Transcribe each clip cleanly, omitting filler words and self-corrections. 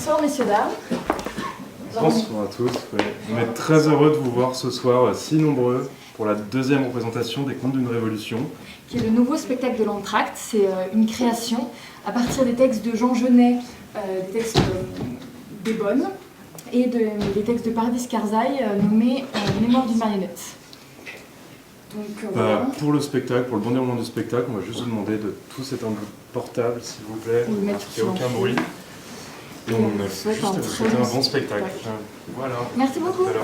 Bonsoir messieurs, dames. Bonsoir à tous. Oui. On est très heureux de vous voir ce soir si nombreux pour la deuxième représentation des Contes d'une Révolution. Qui est le nouveau spectacle de l'Entracte. C'est une création à partir des textes de Jean Genet, des textes d'Ebonne et des textes de Pardis Carzaï nommés Mémoire d'une marionnette. Donc, voilà. Pour le spectacle, pour le bon déroulement du spectacle, on va juste vous demander de tous éteindre votre portable s'il vous plaît, Ou mettre qu'il n'y ait aucun bruit. Et on a souhaite juste à vous souhaiter un bon spectacle. Voilà. Merci beaucoup. À tout à l'heure.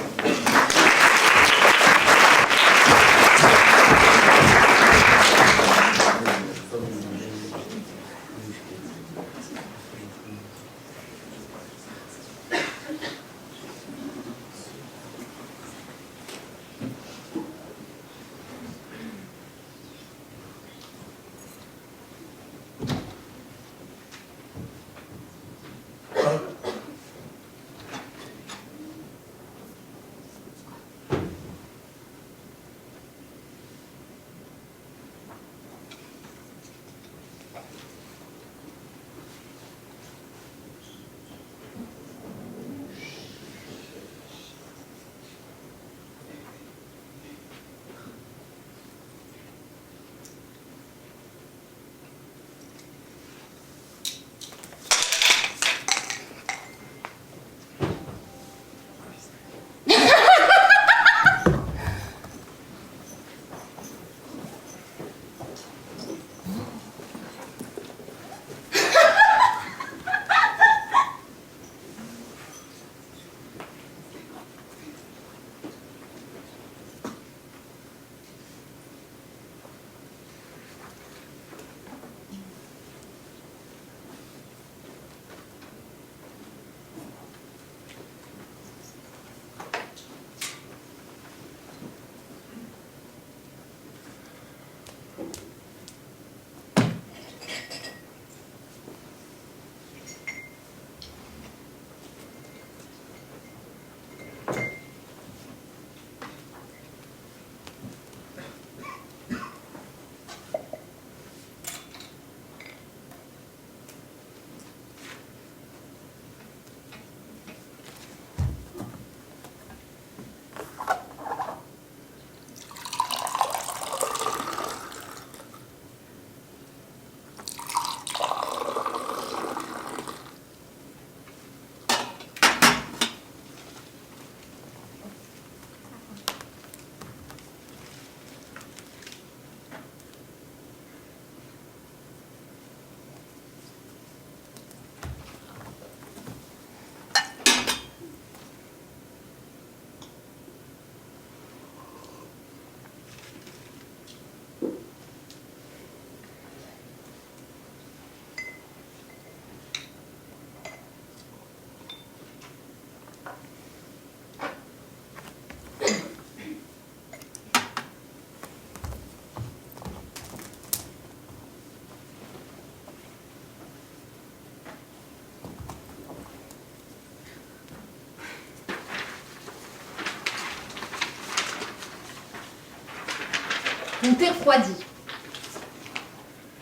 Mon thé refroidi.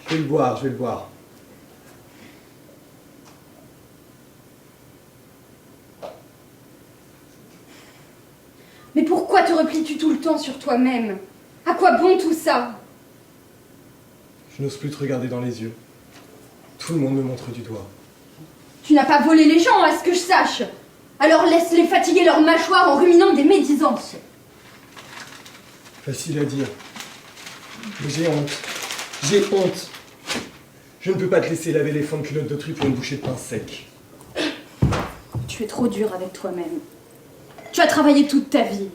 Je vais le boire, je vais le boire. Mais pourquoi te replies-tu tout le temps sur toi-même? À quoi bon tout ça? Je n'ose plus te regarder dans les yeux. Tout le monde me montre du doigt. Tu n'as pas volé les gens, à ce que je sache. Alors laisse-les fatiguer leur mâchoire en ruminant des médisances. Facile à dire. Mais j'ai honte. J'ai honte. Je ne peux pas te laisser laver les fonds de culotte d'autrui pour une bouchée de pain sec. Tu es trop dur avec toi-même. Tu as travaillé toute ta vie.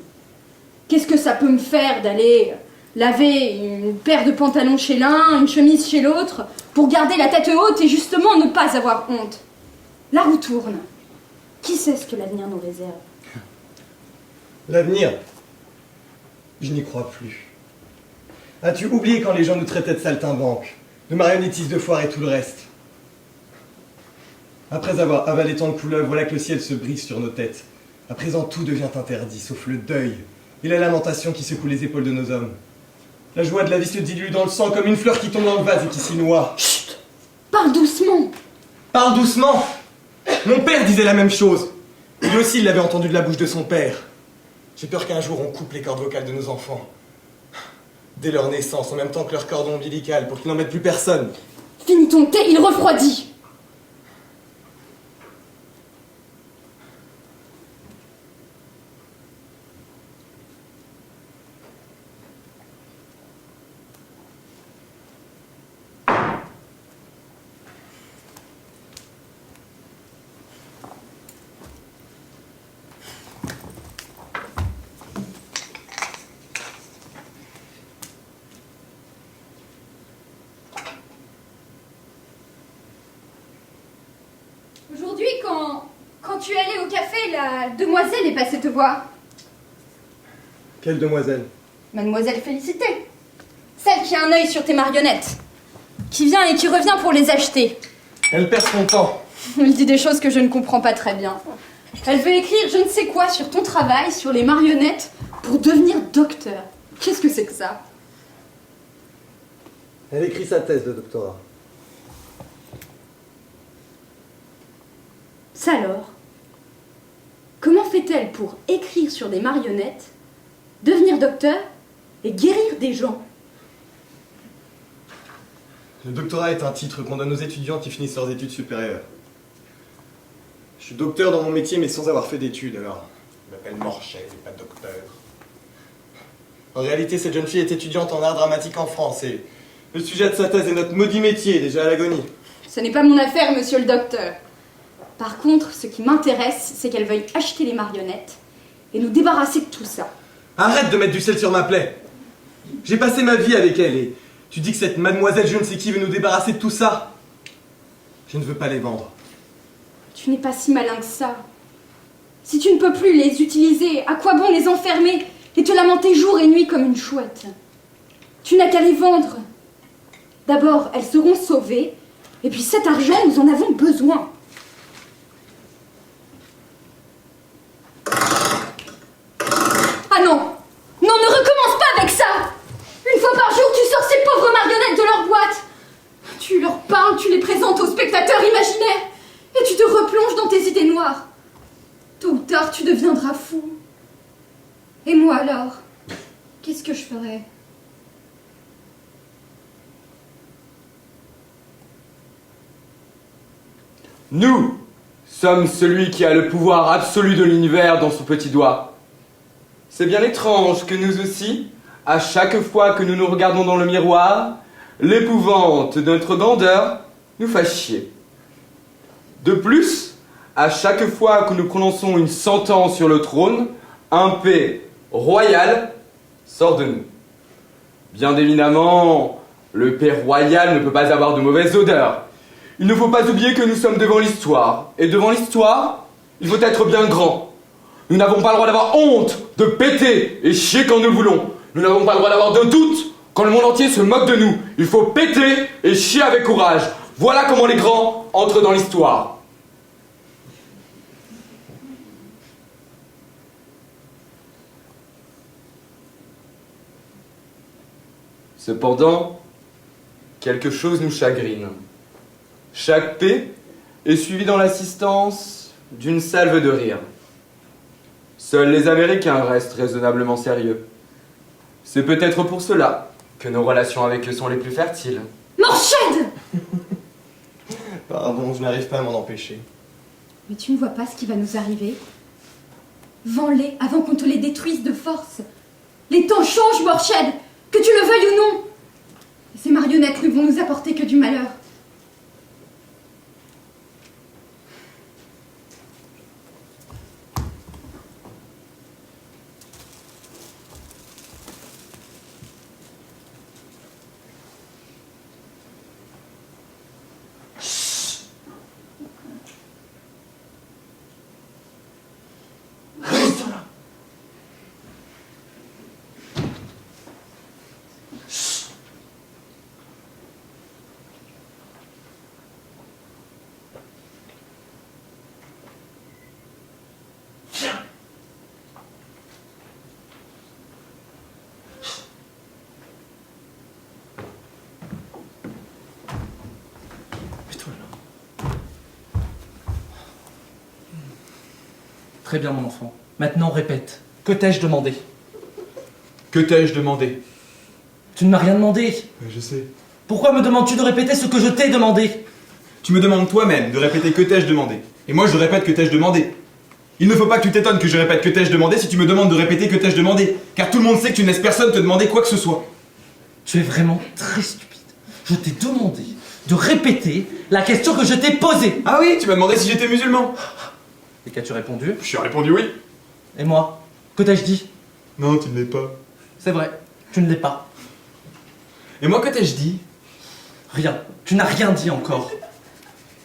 Qu'est-ce que ça peut me faire d'aller laver une paire de pantalons chez l'un, une chemise chez l'autre, pour garder la tête haute et justement ne pas avoir honte? La roue tourne. Qui sait ce que l'avenir nous réserve? L'avenir, je n'y crois plus. As-tu oublié quand les gens nous traitaient de saltimbanques, de marionnettistes de foire et tout le reste? Après avoir avalé tant de couleuvres, voilà que le ciel se brise sur nos têtes. À présent, tout devient interdit, sauf le deuil et la lamentation qui secoue les épaules de nos hommes. La joie de la vie se dilue dans le sang comme une fleur qui tombe dans le vase et qui s'y noie. Chut! Parle doucement! Parle doucement! Mon père disait la même chose. Lui aussi, il l'avait entendu de la bouche de son père. J'ai peur qu'un jour on coupe les cordes vocales de nos enfants. Dès leur naissance, en même temps que leur cordon ombilical, pour qu'ils n'en mettent plus personne. Finis ton thé, il refroidit. Aujourd'hui, quand tu es allé au café, la demoiselle est passée te voir. Quelle demoiselle? Mademoiselle Félicité. Celle qui a un œil sur tes marionnettes. Qui vient et qui revient pour les acheter. Elle perd son temps. Elle dit des choses que je ne comprends pas très bien. Elle veut écrire je ne sais quoi sur ton travail, sur les marionnettes, pour devenir docteur. Qu'est-ce que c'est que ça? Elle écrit sa thèse de doctorat. Ça alors? Comment fait-elle pour écrire sur des marionnettes, devenir docteur et guérir des gens? Le doctorat est un titre qu'on donne aux étudiants qui finissent leurs études supérieures. Je suis docteur dans mon métier, mais sans avoir fait d'études, alors je m'appelle Morchet, et pas docteur. En réalité, cette jeune fille est étudiante en art dramatique en France, et le sujet de sa thèse est notre maudit métier, déjà à l'agonie. Ce n'est pas mon affaire, monsieur le docteur. Par contre, ce qui m'intéresse, c'est qu'elle veuille acheter les marionnettes et nous débarrasser de tout ça. Arrête de mettre du sel sur ma plaie. J'ai passé ma vie avec elle, et tu dis que cette mademoiselle je ne sais qui veut nous débarrasser de tout ça. Je ne veux pas les vendre. Tu n'es pas si malin que ça. Si tu ne peux plus les utiliser, à quoi bon les enfermer et te lamenter jour et nuit comme une chouette? Tu n'as qu'à les vendre. D'abord, elles seront sauvées, et puis cet argent, nous en avons besoin. Ah non! Non, ne recommence pas avec ça! Une fois par jour, tu sors ces pauvres marionnettes de leur boîte. Tu leur parles, tu les présentes aux spectateurs imaginaires, et tu te replonges dans tes idées noires. Tôt ou tard, tu deviendras fou. Et moi alors? Qu'est-ce que je ferais? Nous sommes celui qui a le pouvoir absolu de l'univers dans son petit doigt. C'est bien étrange que nous aussi, à chaque fois que nous nous regardons dans le miroir, l'épouvante de notre grandeur nous fasse chier. De plus, à chaque fois que nous prononçons une sentence sur le trône, un paix royal sort de nous. Bien évidemment, le paix royal ne peut pas avoir de mauvaise odeur. Il ne faut pas oublier que nous sommes devant l'histoire. Et devant l'histoire, il faut être bien grand. Nous n'avons pas le droit d'avoir honte, de péter et chier quand nous le voulons. Nous n'avons pas le droit d'avoir de doute quand le monde entier se moque de nous. Il faut péter et chier avec courage. Voilà comment les grands entrent dans l'histoire. Cependant, quelque chose nous chagrine. Chaque paix est suivie dans l'assistance d'une salve de rire. Seuls les Américains restent raisonnablement sérieux. C'est peut-être pour cela que nos relations avec eux sont les plus fertiles. Morched! Pardon, je n'arrive pas à m'en empêcher. Mais tu ne vois pas ce qui va nous arriver? Vends-les avant qu'on te les détruise de force. Les temps changent, Morched, que tu le veuilles ou non. Et ces marionnettes ne vont nous apporter que du malheur. Très bien, mon enfant. Maintenant, répète. Que t'ai-je demandé? Que t'ai-je demandé? Tu ne m'as rien demandé. Je sais. Pourquoi me demandes-tu de répéter ce que je t'ai demandé? Tu me demandes toi-même de répéter que t'ai-je demandé. Et moi je répète que t'ai-je demandé. Il ne faut pas que tu t'étonnes que je répète que t'ai-je demandé si tu me demandes de répéter que t'ai-je demandé. Car tout le monde sait que tu ne laisses personne te demander quoi que ce soit. Tu es vraiment très stupide. Je t'ai demandé de répéter la question que je t'ai posée. Ah oui, tu m'as demandé si j'étais musulman. Et qu'as-tu répondu? Je suis répondu oui. Et moi? Que t'ai-je dit? Non, tu ne l'es pas. C'est vrai, tu ne l'es pas. Et moi que t'ai-je dit? Rien. Tu n'as rien dit encore.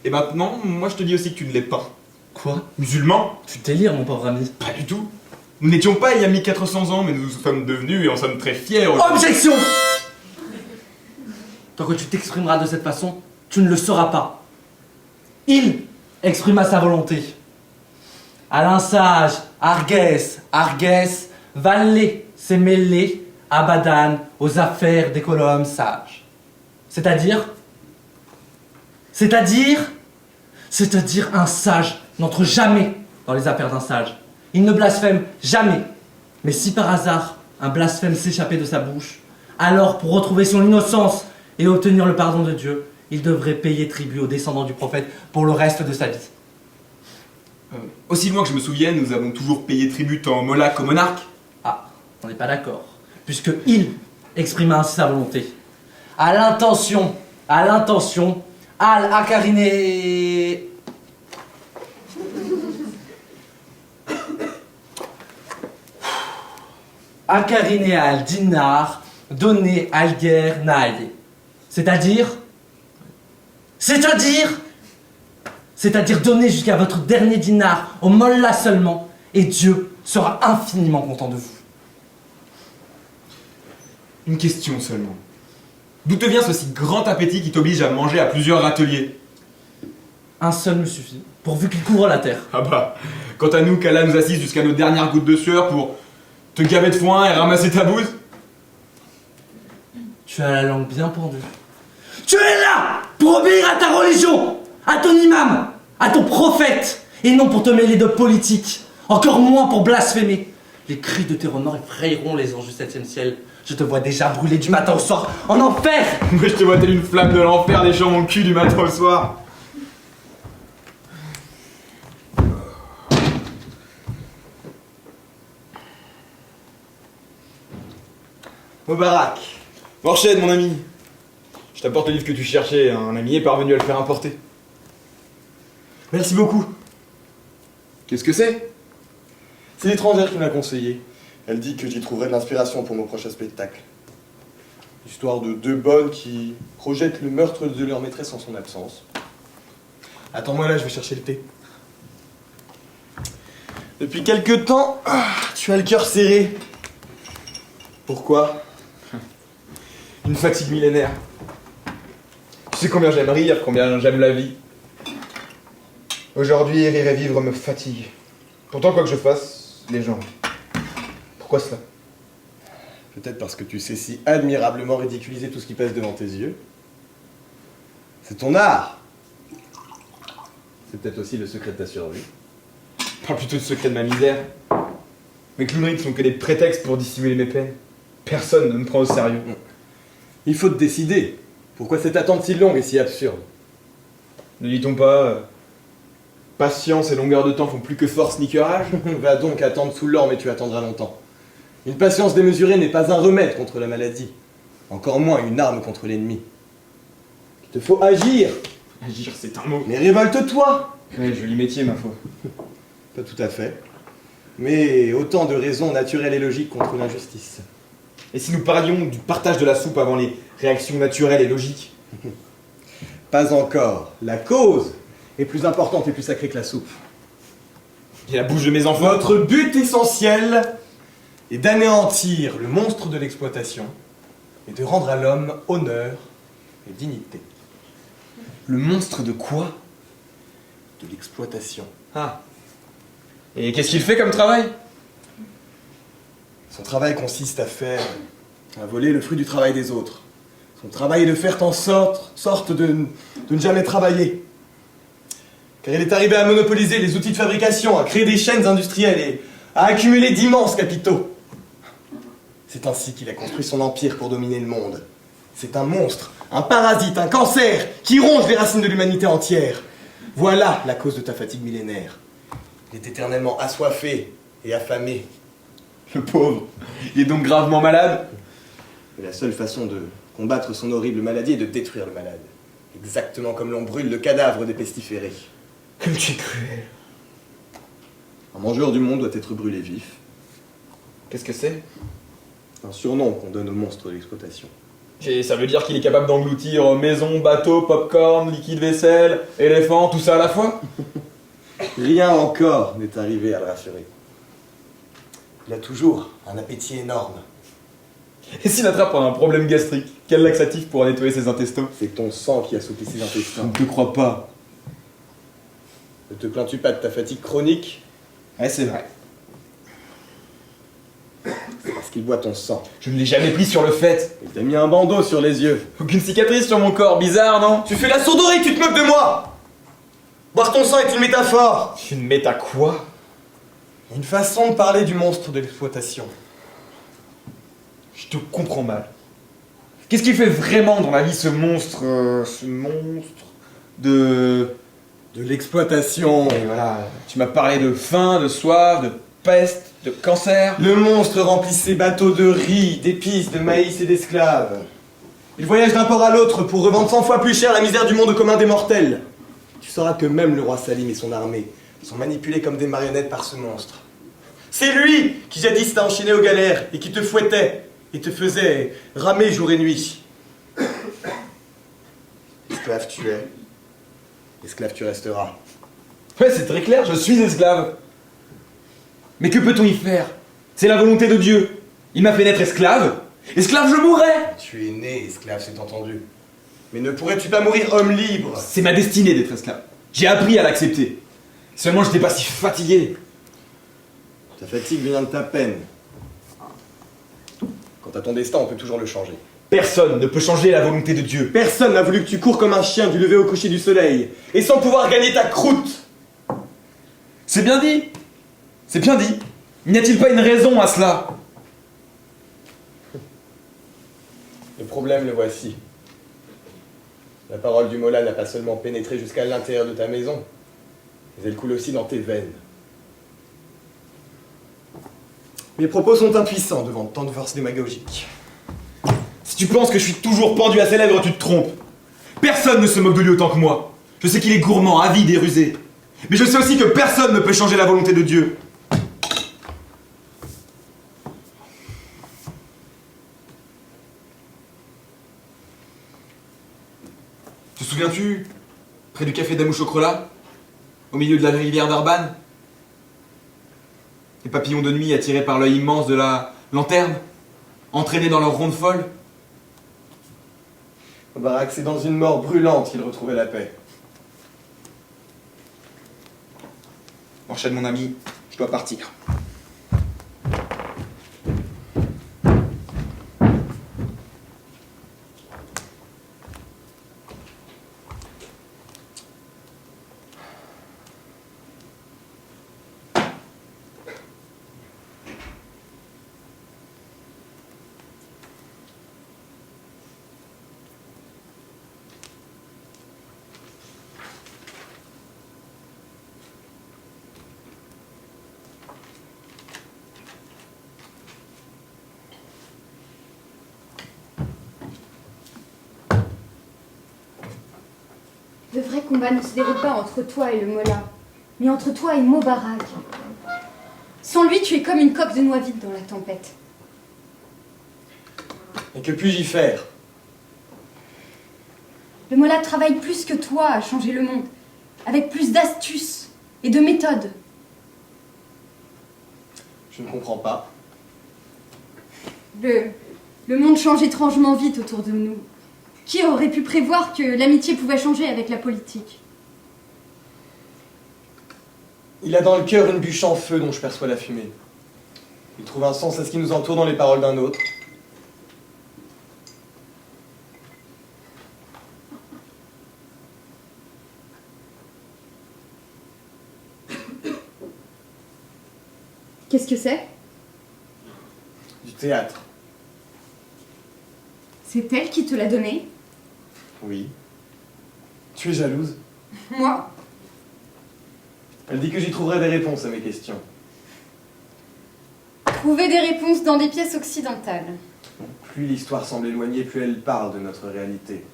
Et maintenant, moi je te dis aussi que tu ne l'es pas. Quoi? Musulman? Tu délires, mon pauvre ami. Pas du tout. Nous n'étions pas il y a 1400 ans, mais nous sommes devenus et en sommes très fiers. Objection! Tant que tu t'exprimeras de cette façon, tu ne le sauras pas. Il exprima sa volonté. Alain sage, Argès, Vallée, s'est mêlé, Abadan, aux affaires des colommes sages. C'est-à-dire, un sage n'entre jamais dans les affaires d'un sage. Il ne blasphème jamais. Mais si par hasard un blasphème s'échappait de sa bouche, alors pour retrouver son innocence et obtenir le pardon de Dieu, il devrait payer tribut aux descendants du prophète pour le reste de sa vie. Aussi loin que je me souvienne, nous avons toujours payé tribut tant au Moloch qu'au monarque. Ah, on n'est pas d'accord, puisque il exprima ainsi sa volonté. À l'intention, al-Akariné... Akariné al-Dinar, donné al-Guerre naïe. C'est-à-dire donner jusqu'à votre dernier dinar au mollah seulement, et Dieu sera infiniment content de vous. Une question seulement. D'où te vient ce si grand appétit qui t'oblige à manger à plusieurs râteliers? Un seul me suffit, pourvu qu'il couvre la terre. Ah bah, quant à nous, qu'Allah nous assiste jusqu'à nos dernières gouttes de sueur pour te gaver de foin et ramasser ta bouse? Tu as la langue bien pendue. Tu es là pour obéir à ta religion, à ton imam, à ton prophète, et non pour te mêler de politique, encore moins pour blasphémer. Les cris de tes remords effrayeront les anges du 7e ciel. Je te vois déjà brûler du matin au soir en enfer. Moi je te vois telle une flamme de l'enfer léchant mon cul du matin au soir. Mobarak, Morched, mon ami. Je t'apporte le livre que tu cherchais, un ami est parvenu à le faire importer. Merci beaucoup. Qu'est-ce que c'est? C'est l'étrangère qui m'a conseillé. Elle dit que j'y trouverai de l'inspiration pour mon prochain spectacle. L'histoire de deux bonnes qui projettent le meurtre de leur maîtresse en son absence. Attends-moi là, je vais chercher le thé. Depuis quelque temps, tu as le cœur serré. Pourquoi? Une fatigue millénaire. Tu sais combien j'aime rire, combien j'aime la vie. Aujourd'hui, rire et vivre me fatigue. Pourtant, quoi que je fasse, les gens... Pourquoi cela? Peut-être parce que tu sais si admirablement ridiculiser tout ce qui passe devant tes yeux. C'est ton art. C'est peut-être aussi le secret de ta survie. Parle plutôt du secret de ma misère. Mes clowneries ne sont que des prétextes pour dissimuler mes peines. Personne ne me prend au sérieux. Il faut te décider. Pourquoi cette attente si longue et si absurde? Ne dit-on pas... patience et longueur de temps font plus que force ni courage? Va donc attendre sous l'orme et tu attendras longtemps. Une patience démesurée n'est pas un remède contre la maladie. Encore moins une arme contre l'ennemi. Il te faut agir. Agir, c'est un mot. Mais révolte-toi. Ouais, joli métier, ma foi. Pas tout à fait. Mais autant de raisons naturelles et logiques contre l'injustice. Et si nous parlions du partage de la soupe avant les réactions naturelles et logiques? Pas encore. La cause est plus importante et plus sacrée que la soupe. Et la bouche de mes enfants? Notre but essentiel est d'anéantir le monstre de l'exploitation et de rendre à l'homme honneur et dignité. Le monstre de quoi? De l'exploitation. Ah. Et qu'est-ce qu'il fait comme travail? Son travail consiste à voler le fruit du travail des autres. Son travail est de faire en sorte de ne jamais travailler. Car il est arrivé à monopoliser les outils de fabrication, à créer des chaînes industrielles et à accumuler d'immenses capitaux. C'est ainsi qu'il a construit son empire pour dominer le monde. C'est un monstre, un parasite, un cancer qui ronge les racines de l'humanité entière. Voilà la cause de ta fatigue millénaire. Il est éternellement assoiffé et affamé. Le pauvre, il est donc gravement malade. Et la seule façon de combattre son horrible maladie est de détruire le malade. Exactement comme l'on brûle le cadavre des pestiférés. Comme tu es cruel. Un mangeur du monde doit être brûlé vif. Qu'est-ce que c'est? Un surnom qu'on donne aux monstres de l'exploitation. Et ça veut dire qu'il est capable d'engloutir maison, bateau, popcorn, liquide vaisselle, éléphant, tout ça à la fois? Rien encore n'est arrivé à le rassurer. Il a toujours un appétit énorme. Et s'il attrape un problème gastrique, quel laxatif pourra nettoyer ses intestins? C'est ton sang qui assouplit ses Je intestins. ne te crois pas. Ne te plains-tu pas de ta fatigue chronique? Ouais, c'est vrai. C'est parce qu'il boit ton sang. Je ne l'ai jamais pris sur le fait. Il t'a mis un bandeau sur les yeux. Aucune cicatrice sur mon corps, bizarre, non? Tu fais la sourderie, tu te moques de moi! Boire ton sang est une métaphore. Une méta quoi? Une façon de parler du monstre de l'exploitation. Je te comprends mal. Qu'est-ce qu'il fait vraiment dans la vie, ce monstre de l'exploitation. Et voilà, tu m'as parlé de faim, de soif, de peste, de cancer. Le monstre remplit ses bateaux de riz, d'épices, de maïs et d'esclaves. Il voyage d'un port à l'autre pour revendre 100 fois plus cher la misère du monde commun des mortels. Tu sauras que même le roi Salim et son armée sont manipulés comme des marionnettes par ce monstre. C'est lui qui jadis t'a enchaîné aux galères et qui te fouettait et te faisait ramer jour et nuit. Esclave tu es, esclave tu resteras. Ouais, c'est très clair, je suis esclave. Mais que peut-on y faire? C'est la volonté de Dieu. Il m'a fait naître esclave. Esclave, je mourrai. Tu es né esclave, c'est entendu. Mais ne pourrais-tu pas mourir homme libre? C'est ma destinée d'être esclave. J'ai appris à l'accepter. Seulement, je n'étais pas si fatigué. Ta fatigue vient de ta peine. Quant à ton destin, on peut toujours le changer. Personne ne peut changer la volonté de Dieu. Personne n'a voulu que tu cours comme un chien du lever au coucher du soleil, et sans pouvoir gagner ta croûte. C'est bien dit. C'est bien dit. N'y a-t-il pas une raison à cela? Le problème, le voici. La parole du Mollah n'a pas seulement pénétré jusqu'à l'intérieur de ta maison, mais elle coule aussi dans tes veines. Mes propos sont impuissants devant tant de force démagogique. Si tu penses que je suis toujours pendu à ses lèvres, tu te trompes. Personne ne se moque de lui autant que moi. Je sais qu'il est gourmand, avide et rusé. Mais je sais aussi que personne ne peut changer la volonté de Dieu. Te souviens-tu, près du café d'Amou Chocolat, au milieu de la rivière d'Arban, les papillons de nuit attirés par l'œil immense de la lanterne, entraînés dans leur ronde folle? Barak, c'est dans une mort brûlante qu'il retrouvait la paix. Enchaîne mon ami, je dois partir. Le vrai combat ne se déroule pas entre toi et le Mollah, mais entre toi et Mobarak. Sans lui, tu es comme une coque de noix vide dans la tempête. Et que puis-je y faire? Le Mollah travaille plus que toi à changer le monde, avec plus d'astuces et de méthodes. Je ne comprends pas. Le monde change étrangement vite autour de nous. Qui aurait pu prévoir que l'amitié pouvait changer avec la politique? Il a dans le cœur une bûche en feu dont je perçois la fumée. Il trouve un sens à ce qui nous entoure dans les paroles d'un autre. Qu'est-ce que c'est? Du théâtre. C'est elle qui te l'a donné? Oui. Tu es jalouse? Moi? Elle dit que j'y trouverai des réponses à mes questions. Trouver des réponses dans des pièces occidentales. Plus l'histoire semble éloignée, plus elle parle de notre réalité.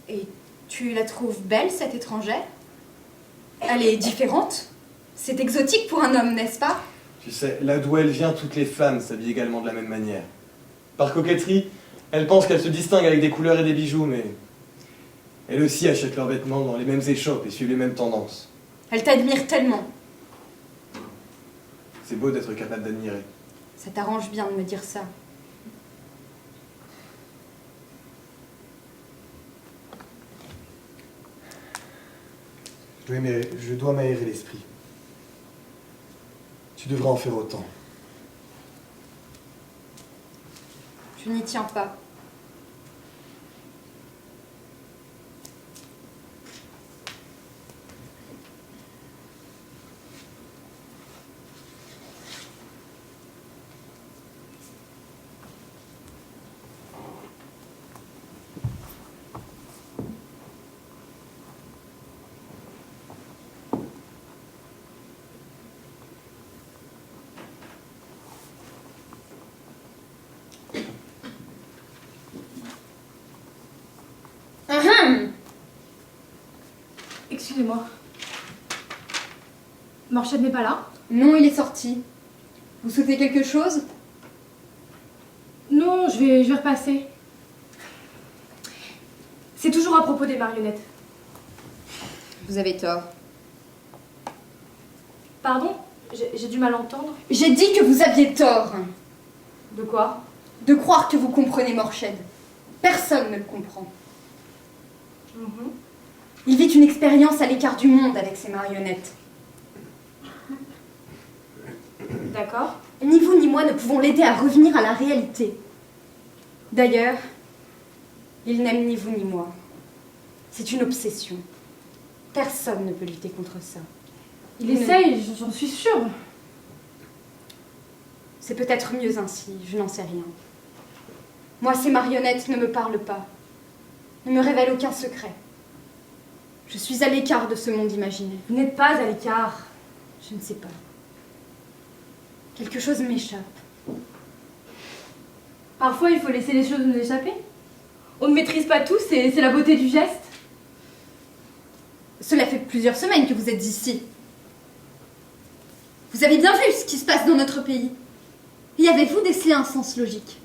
Et tu la trouves belle, cette étrangère? Elle est différente? C'est exotique pour un homme, n'est-ce pas? Tu sais, là d'où elle vient, toutes les femmes s'habillent également de la même manière. Par coquetterie, elle pense qu'elle se distingue avec des couleurs et des bijoux, mais elles aussi achètent leurs vêtements dans les mêmes échoppes et suivent les mêmes tendances. Elle t'admire tellement. C'est beau d'être capable d'admirer. Ça t'arrange bien de me dire ça. Je dois m'aérer l'esprit. Tu devrais en faire autant. Je n'y tiens pas. Excusez-moi. Morchette n'est pas là? Non, il est sorti. Vous souhaitez quelque chose? Non, je vais repasser. C'est toujours à propos des marionnettes. Vous avez tort. Pardon? J'ai du mal à entendre. J'ai dit que vous aviez tort. De quoi? De croire que vous comprenez Morchette. Personne ne le comprend. Mhm. Il vit une expérience à l'écart du monde avec ses marionnettes. D'accord. Ni vous ni moi ne pouvons l'aider à revenir à la réalité. D'ailleurs, il n'aime ni vous ni moi. C'est une obsession. Personne ne peut lutter contre ça. Il essaye, j'en suis sûre. C'est peut-être mieux ainsi, je n'en sais rien. Moi, ces marionnettes ne me parlent pas, ne me révèlent aucun secret. Je suis à l'écart de ce monde imaginaire. Vous n'êtes pas à l'écart. Je ne sais pas. Quelque chose m'échappe. Parfois, il faut laisser les choses nous échapper. On ne maîtrise pas tout, c'est la beauté du geste. Cela fait plusieurs semaines que vous êtes ici. Vous avez bien vu ce qui se passe dans notre pays. Y avez-vous décelé un sens logique?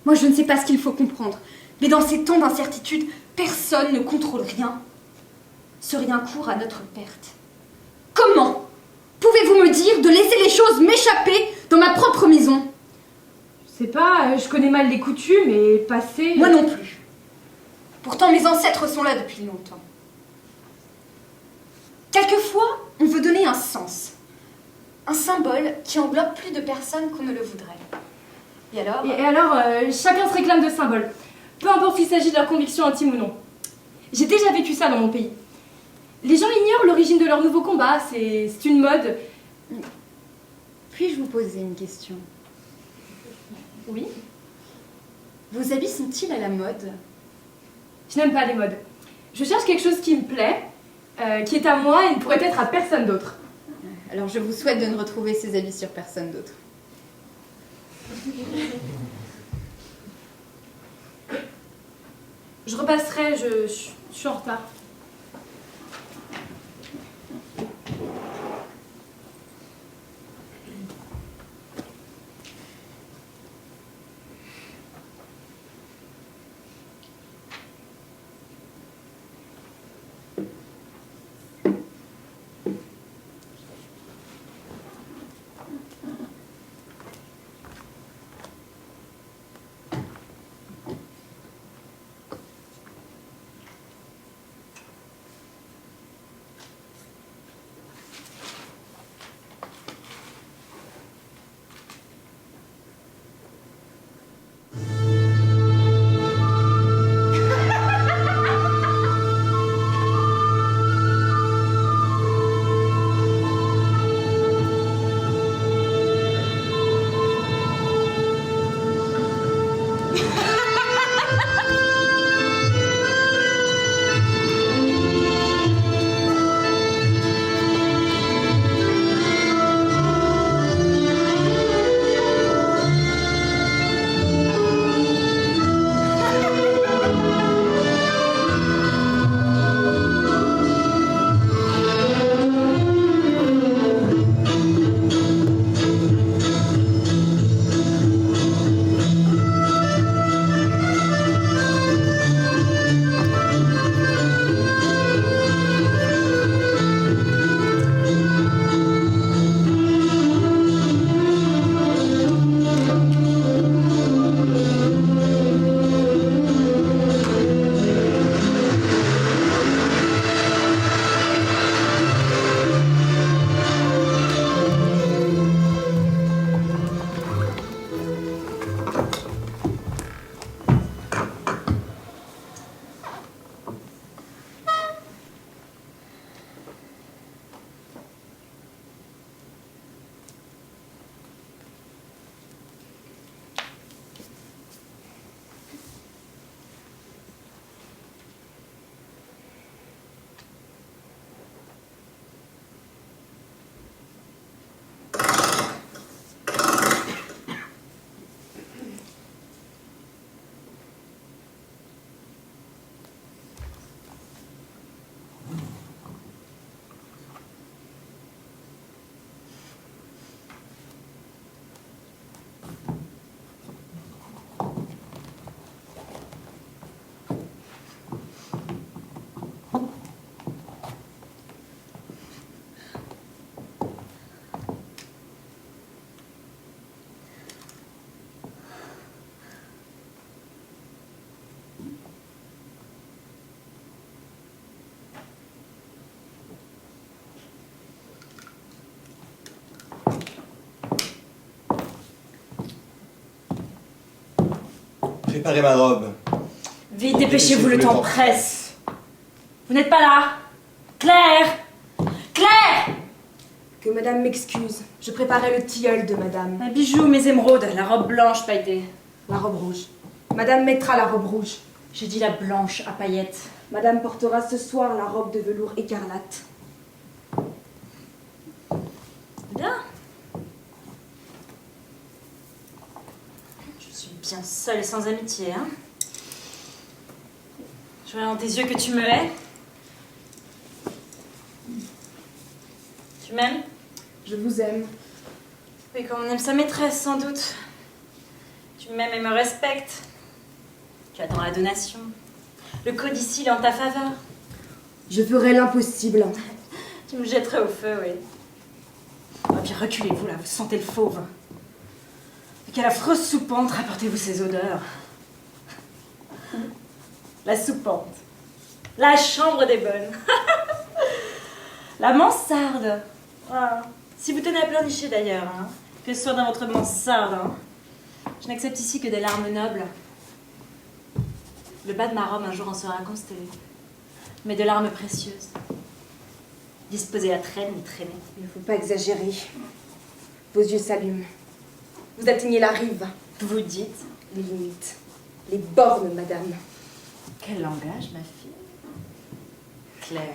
Moi, je ne sais pas ce qu'il faut comprendre. Mais dans ces temps d'incertitude, personne ne contrôle rien. Ce rien court à notre perte. Comment pouvez-vous me dire de laisser les choses m'échapper dans ma propre maison? Je sais pas, je connais mal les coutumes et passé. Moi non plus. Pourtant, mes ancêtres sont là depuis longtemps. Quelquefois, on veut donner un sens. Un symbole qui englobe plus de personnes qu'on ne le voudrait. Et alors? Et alors, chacun se réclame de symboles. Peu importe s'il s'agit de leur conviction intime ou non. J'ai déjà vécu ça dans mon pays. Les gens ignorent l'origine de leur nouveau combat, c'est une mode. Puis-je vous poser une question? Oui. Vos habits sont-ils à la mode? Je n'aime pas les modes. Je cherche quelque chose qui me plaît, qui est à moi et ne pourrait être à personne d'autre. Alors je vous souhaite de ne retrouver ces habits sur personne d'autre. Je repasserai, je suis en retard. Préparez ma robe. Vite, dépêchez-vous, le temps presse. Vous n'êtes pas là? Claire! Claire! Que madame m'excuse. Je préparais le tilleul de madame. Un bijou, mes émeraudes, la robe blanche pailletée. La robe rouge. Madame mettra la robe rouge. J'ai dit la blanche à paillettes. Madame portera ce soir la robe de velours écarlate. Bien. Je suis bien seule et sans amitié, hein. Je vois dans tes yeux que tu me hais. Tu m'aimes? Je vous aime. Oui, comme on aime sa maîtresse, sans doute. Tu m'aimes et me respectes. Tu attends la donation. Le codicille en ta faveur. Je ferai l'impossible. Tu me jetterais au feu, oui. Oh, puis reculez-vous, là, vous sentez le fauve. Et quelle affreuse soupente, rapportez-vous ces odeurs. La soupente. La chambre des bonnes. La mansarde. Ah. Si vous tenez à pleurnicher d'ailleurs, hein, que ce soit dans votre mansarde, hein. Je n'accepte ici que des larmes nobles. Le bas de ma robe un jour en sera constellé, mais de larmes précieuses, disposées à traîner. Il ne faut pas exagérer. Vos yeux s'allument. Vous atteignez la rive. Vous dites? Les limites. Les bornes, madame. Quel langage, ma fille? Claire.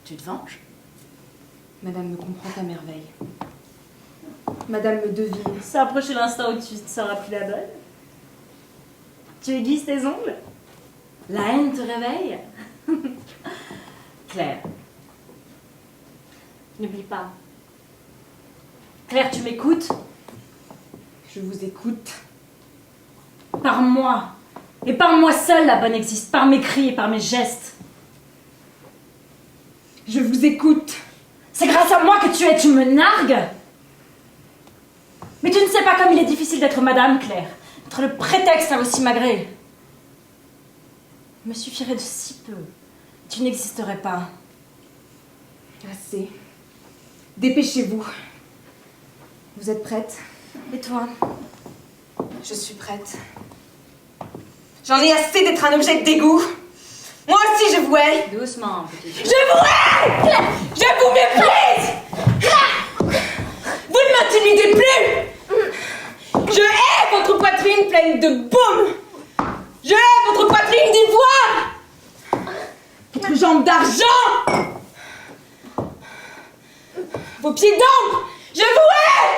Tu te venges? Madame me comprend à merveille. Madame me devine. S'approcher l'instant où tu ne seras plus la bonne. Tu aiguises tes ongles? La haine te réveille? Claire. N'oublie pas. Claire, tu m'écoutes? Je vous écoute. Par moi. Et par moi seule, la bonne existe. Par mes cris et par mes gestes. Je vous écoute. C'est grâce à moi que tu me nargues. Mais tu ne sais pas comme il est difficile d'être madame, Claire. Être le prétexte à vos simagrées. Il me suffirait de si peu. Tu n'existerais pas. Assez. Dépêchez-vous. Vous êtes prête? Et toi? Je suis prête. J'en ai assez d'être un objet de dégoût. Moi aussi je vous hais. Doucement, petite. Je vous hais! Je vous méprise! Vous ne m'intimidez plus! Je hais votre poitrine pleine de baume! Je hais votre poitrine d'ivoire! Votre jambe d'argent! Vos pieds d'ambre! Je vous hais!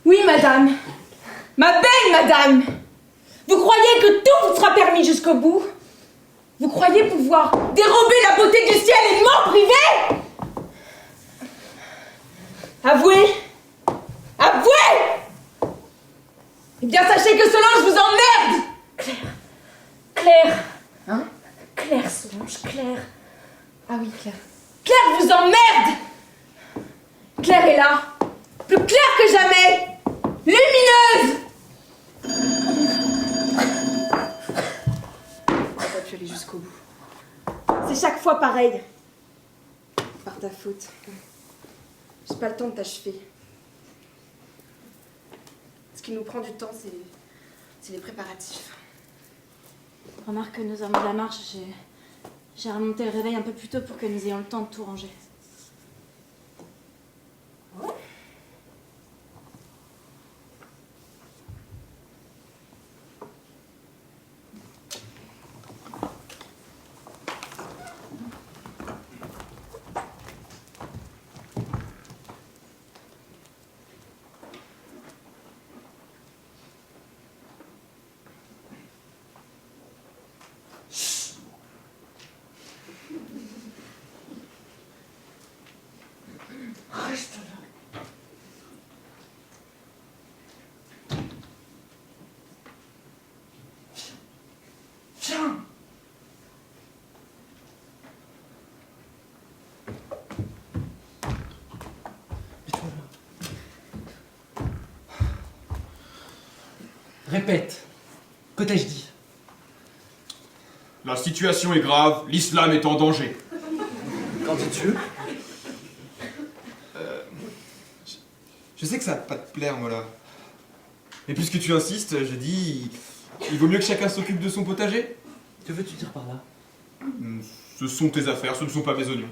Oui, madame. Ma belle madame! Vous croyez que tout vous sera permis jusqu'au bout? Vous croyez pouvoir dérober la beauté du ciel et m'en priver? Avouez! Avouez! Eh bien, sachez que Solange vous emmerde! Claire! Hein? Claire, Solange, Claire. Ah oui, Claire. Claire vous emmerde! Claire est là, plus claire que jamais! Lumineuse! On va pas pu aller jusqu'au bout. C'est chaque fois pareil. Par ta faute. J'ai pas le temps de t'achever. Ce qui nous prend du temps, c'est les préparatifs. Remarque que nous avons de la marche, j'ai remonté le réveil un peu plus tôt pour que nous ayons le temps de tout ranger. Répète. Que t'ai-je dit? La situation est grave, l'islam est en danger. Qu'en dis-tu? Je sais que ça va pas te plaire, Mola. Mais puisque tu insistes, je dis... Il vaut mieux que chacun s'occupe de son potager. Que veux-tu dire par là? Ce sont tes affaires, ce ne sont pas mes oignons.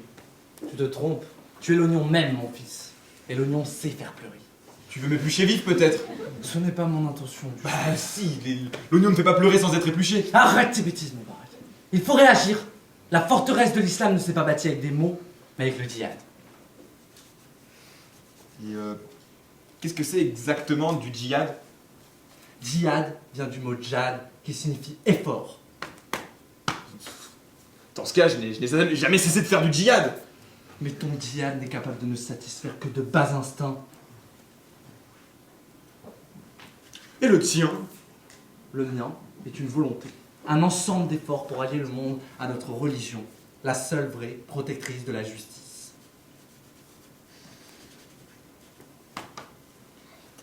Tu te trompes. Tu es l'oignon même, mon fils. Et l'oignon sait faire pleurer. Tu veux m'éplucher vif, peut-être? Ce n'est pas mon intention. Bah si, l'oignon ne fait pas pleurer sans être épluché. Arrête tes bêtises, mon Barak. Il faut réagir. La forteresse de l'islam ne s'est pas bâtie avec des mots, mais avec le djihad. Et qu'est-ce que c'est exactement du djihad? Djihad vient du mot djad, qui signifie effort. Dans ce cas, je n'ai jamais cessé de faire du djihad. Mais ton djihad n'est capable de ne satisfaire que de bas instincts. Et le tien? Le mien est une volonté, un ensemble d'efforts pour allier le monde à notre religion, la seule vraie protectrice de la justice.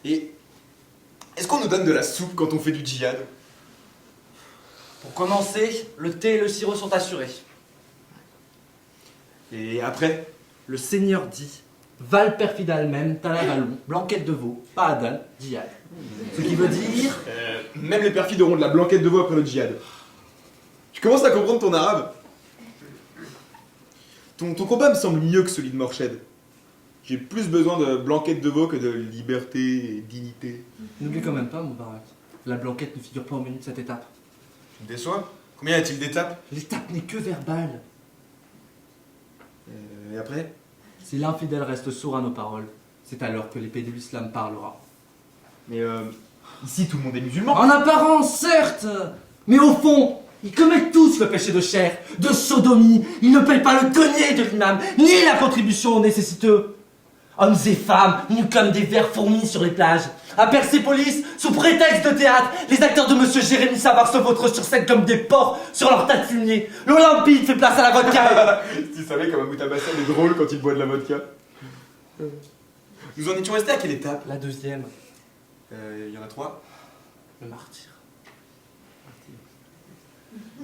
Et est-ce qu'on nous donne de la soupe quand on fait du djihad? Pour commencer, le thé et le sirop sont assurés. Et après? Le Seigneur dit Val perfida al-même, talavalon, blanquette de veau, pas adal, djihad. Ce qui veut dire. Même les perfides auront de la blanquette de veau après le djihad. Tu commences à comprendre ton arabe? Ton combat me semble mieux que celui de Morshed. J'ai plus besoin de blanquette de veau que de liberté et dignité. N'oublie quand même pas, mon Barak. La blanquette ne figure pas au menu de cette étape. Tu te déçois? Combien y a-t-il d'étapes? L'étape n'est que verbale. Et après? Si l'infidèle reste sourd à nos paroles, c'est alors que l'épée de l'islam parlera. Mais ici tout le monde est musulman. En apparence, certes, mais au fond, ils commettent tous le péché de chair, de sodomie. Ils ne payent pas le denier de l'imam, ni la contribution aux nécessiteux. Hommes et femmes, nus comme des vers fourmis sur les plages. À Persépolis, sous prétexte de théâtre, les acteurs de Monsieur Jérémy Savard se vautrent sur scène comme des porcs sur leur tas de fumier. L'Olympide fait place à la vodka. Tu savais comme Abou Tabassem est drôle quand il boit de la vodka. Nous en étions restés à quelle étape? La deuxième, Il y en a 3. le martyr.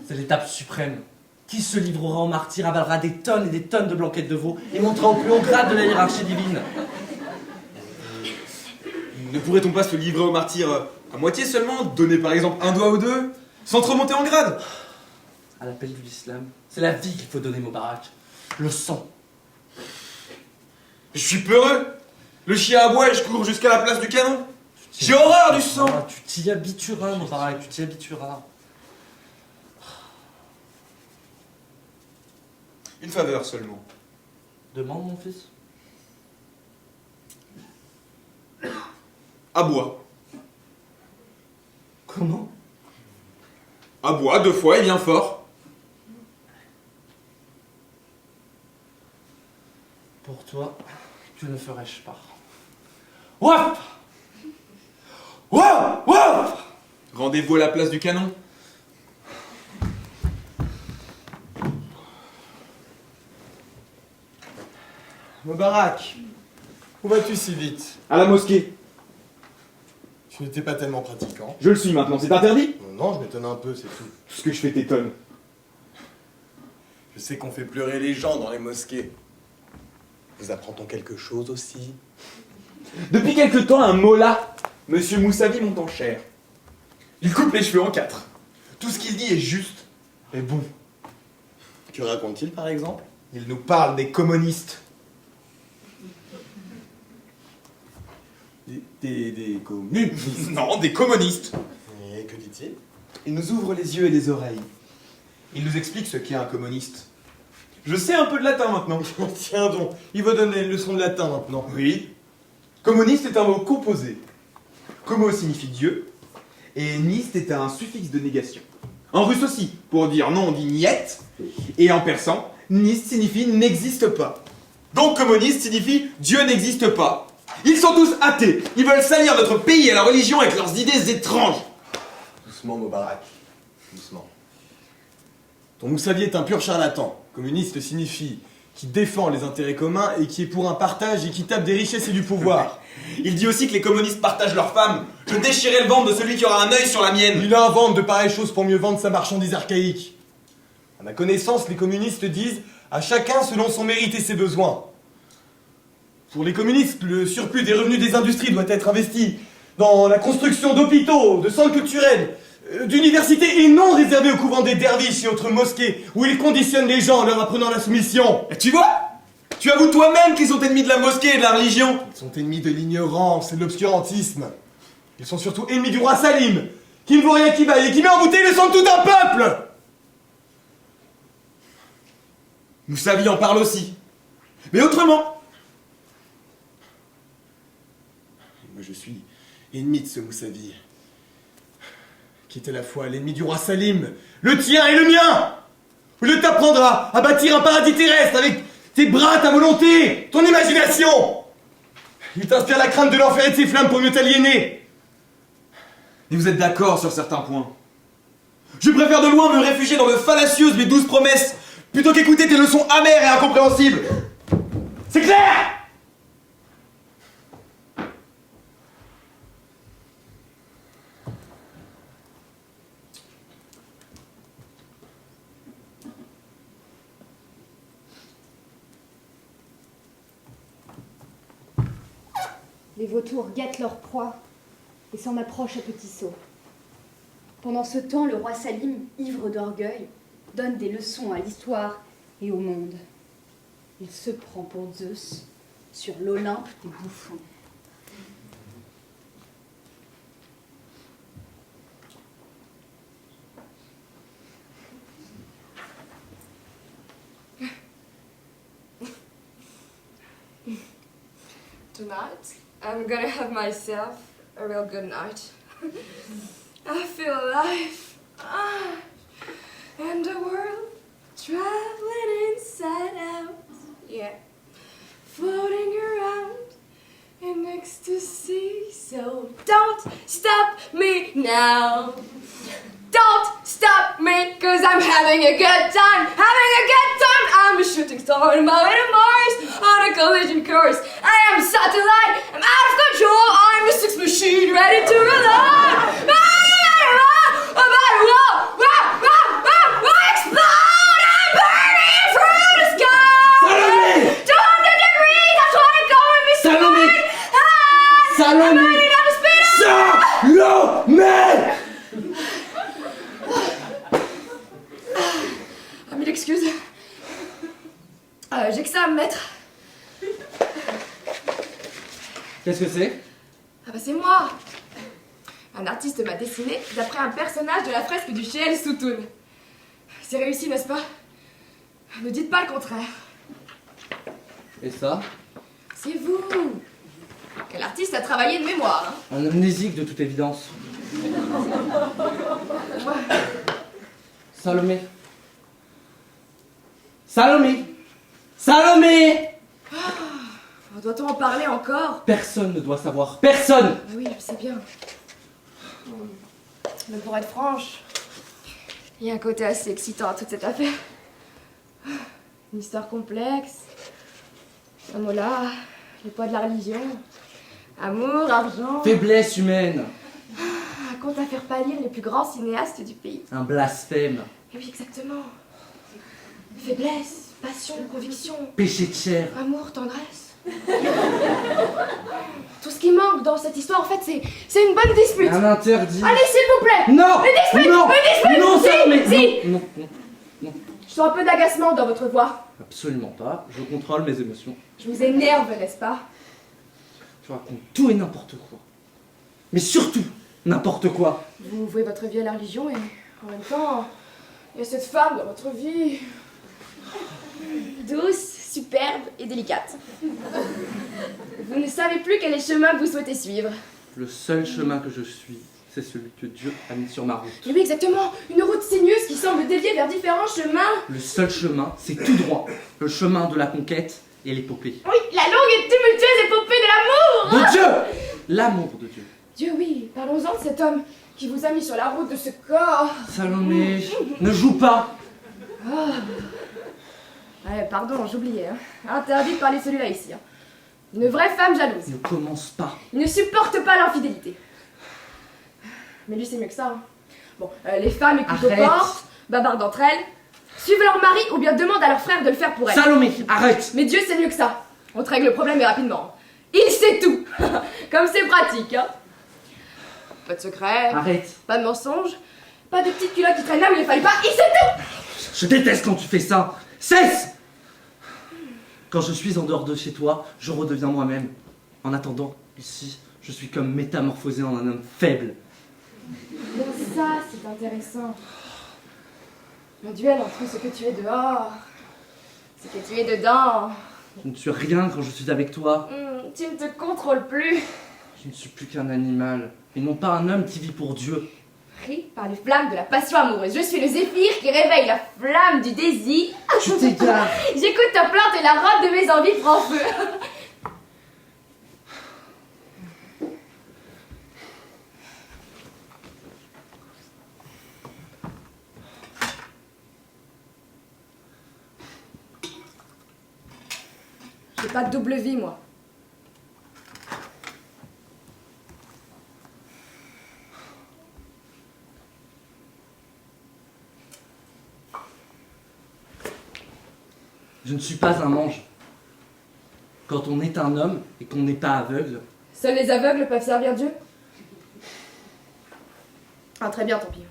C'est l'étape suprême. Qui se livrera au martyr avalera des tonnes et des tonnes de blanquettes de veau et montera au plus haut grade de la hiérarchie divine. Ne pourrait-on pas se livrer au martyr à moitié seulement? Donner par exemple un doigt ou deux? Sans trop monter en grade? À l'appel de l'islam, c'est la vie qu'il faut donner, Moubarak. Le sang. Je suis peureux. Le chien aboie et je cours jusqu'à la place du canon. J'ai horreur du sang. Ah, tu t'y habitueras, Moubarak, tu t'y habitueras. Une faveur seulement. Demande, mon fils. Aboie. Comment? Aboie 2 fois et bien fort. Pour toi, que ne ferais-je pas? Waf! Waf! Waf! Rendez-vous à la place du canon. Moubarak, où vas-tu si vite? À la mosquée. Tu n'étais pas tellement pratiquant. Je le suis maintenant, c'est interdit? Non, je m'étonne un peu, c'est tout. Tout ce que je fais t'étonne. Je sais qu'on fait pleurer les gens dans les mosquées. Vous apprend-on quelque chose aussi? Depuis quelque temps, un mollah, Monsieur Moussavi, monte en chair. Il coupe les cheveux en 4. Tout ce qu'il dit est juste et bon. Que raconte-t-il par exemple? Il nous parle des communistes. Des communistes. Non, des communistes. Et que dit-il? Il nous ouvre les yeux et les oreilles. Il nous explique ce qu'est un communiste. Je sais un peu de latin maintenant. Tiens donc, il va donner une leçon de latin maintenant. Oui. Communiste est un mot composé. Como signifie Dieu, et niste est un suffixe de négation. En russe aussi, pour dire non on dit niet, et en persan, nist signifie n'existe pas. Donc communiste signifie Dieu n'existe pas. Ils sont tous athées, ils veulent salir notre pays et la religion avec leurs idées étranges. Doucement, Moubarak. Doucement. Ton Moussavi est un pur charlatan. Communiste signifie qui défend les intérêts communs et qui est pour un partage équitable des richesses et du pouvoir. Il dit aussi que les communistes partagent leurs femmes. Je déchirerai le ventre de celui qui aura un œil sur la mienne. Il invente de pareilles choses pour mieux vendre sa marchandise archaïque. À ma connaissance, les communistes disent à chacun selon son mérite et ses besoins. Pour les communistes, le surplus des revenus des industries doit être investi dans la construction d'hôpitaux, de centres culturels, d'universités et non réservé au couvent des derviches et autres mosquées où ils conditionnent les gens en leur apprenant la soumission. Et tu vois? Tu avoues toi-même qu'ils sont ennemis de la mosquée et de la religion. Ils sont ennemis de l'ignorance et de l'obscurantisme. Ils sont surtout ennemis du roi Salim, qui ne vaut rien qui vaille et qui met en bouteille le sang de tout un peuple. Moussavi en parle aussi. Mais autrement. Moi je suis ennemi de ce Moussavi, qui est à la fois l'ennemi du roi Salim, le tien et le mien. Il t'apprendra à bâtir un paradis terrestre avec tes bras, ta volonté, ton imagination. Il t'inspire la crainte de l'enfer et de ses flammes pour mieux t'aliéner. Et vous êtes d'accord sur certains points. Je préfère de loin me réfugier dans de fallacieuses mais douces promesses plutôt qu'écouter tes leçons amères et incompréhensibles. C'est clair? Les vautours guettent leur proie et s'en approchent à petits sauts. Pendant ce temps, le roi Salim, ivre d'orgueil, donne des leçons à l'histoire et au monde. Il se prend pour Zeus sur l'Olympe des bouffons. Tonight, I'm gonna have myself a real good night. I feel alive. And the world traveling inside out. Yeah. Floating around in ecstasy. So don't stop me now. Don't stop me, cause I'm having a good time. Having a good time. I'm a shooting star on my way to Mars on a collision course. I am a satellite. I'm out of control. I'm a sex machine ready to reload. Explode! I'm burning through the sky. 200 degrees. That's what I'm going with me. Salomé! I'm running out of speed. Salomé! Mille excuses. J'ai que ça à me mettre. Qu'est-ce que c'est? Ah bah c'est moi. Un artiste m'a dessiné d'après un personnage de la fresque du Chéel Soutoun. C'est réussi, n'est-ce pas? Ne dites pas le contraire. Et ça? C'est vous. Quel artiste a travaillé de mémoire, hein? Un amnésique de toute évidence. Salomé. Salomé! Salomé! Doit-on en parler encore? Personne ne doit savoir. Personne! Oui, je sais bien. Mais pour être franche, il y a un côté assez excitant à toute cette affaire. Une histoire complexe. Un mot là, le poids de la religion. Amour, argent. Faiblesse humaine. Un conte à faire pâlir les plus grands cinéastes du pays. Un blasphème. Et oui, exactement. Faiblesse, passion, conviction. Péché de chair. Amour, tendresse. Tout ce qui manque dans cette histoire, en fait, c'est une bonne dispute. Un interdit. Allez, s'il vous plaît. Non! Une dispute! Non! Une dispute! Non, Si, Salomé! si. Non. Je sens un peu d'agacement dans votre voix. Absolument pas. Je contrôle mes émotions. Je vous énerve, n'est-ce pas? Je raconte tout et n'importe quoi. Mais surtout, n'importe quoi. Vous vouez votre vie à la religion et en même temps, il y a cette femme dans votre vie. Douce, superbe et délicate. Vous ne savez plus quel est le chemin que vous souhaitez suivre. Le seul chemin que je suis, c'est celui que Dieu a mis sur ma route. Et oui, exactement. Une route sinueuse qui semble dévier vers différents chemins. Le seul chemin, c'est tout droit. Le chemin de la conquête et l'épopée. Oui, la longue et tumultueuse épopée de l'amour. De Dieu! L'amour de Dieu. Dieu, oui. Parlons-en de cet homme qui vous a mis sur la route de ce corps. Salomé, ne joue pas. Ouais, pardon, j'oubliais. Hein. Interdit de parler de celui-là ici. Hein. Une vraie femme jalouse. Ne commence pas. Il ne supporte pas l'infidélité. Mais lui, c'est mieux que ça. Hein. Bon, les femmes écoutent aux Arrête. portes, bavardent entre elles, suivent leur mari ou bien demandent à leur frère de le faire pour elles. Salomé, arrête. Mais Dieu, c'est mieux que ça. On te règle le problème et rapidement. Il sait tout. Comme c'est pratique, hein. Pas de secret. Arrête. Pas de mensonge. Pas de petites culottes qui traînent là où il ne fallait pas. Il sait tout. Je déteste quand tu fais ça. Cesse! Quand je suis en dehors de chez toi, je redeviens moi-même. En attendant, ici, je suis comme métamorphosé en un homme faible. Bien ça, c'est intéressant. Le duel entre ce que tu es dehors, ce que tu es dedans. Je ne suis rien quand je suis avec toi. Tu ne te contrôles plus. Je ne suis plus qu'un animal, et non pas un homme qui vit pour Dieu. Pris par les flammes de la passion amoureuse. Je suis le zéphyr qui réveille la flamme du désir. Tu t'égares. J'écoute ta plainte et la robe de mes envies prend feu. J'ai pas de double vie, moi. Je ne suis pas un ange. Quand on est un homme et qu'on n'est pas aveugle, Seuls les aveugles peuvent servir Dieu. Ah, très bien, tant pis.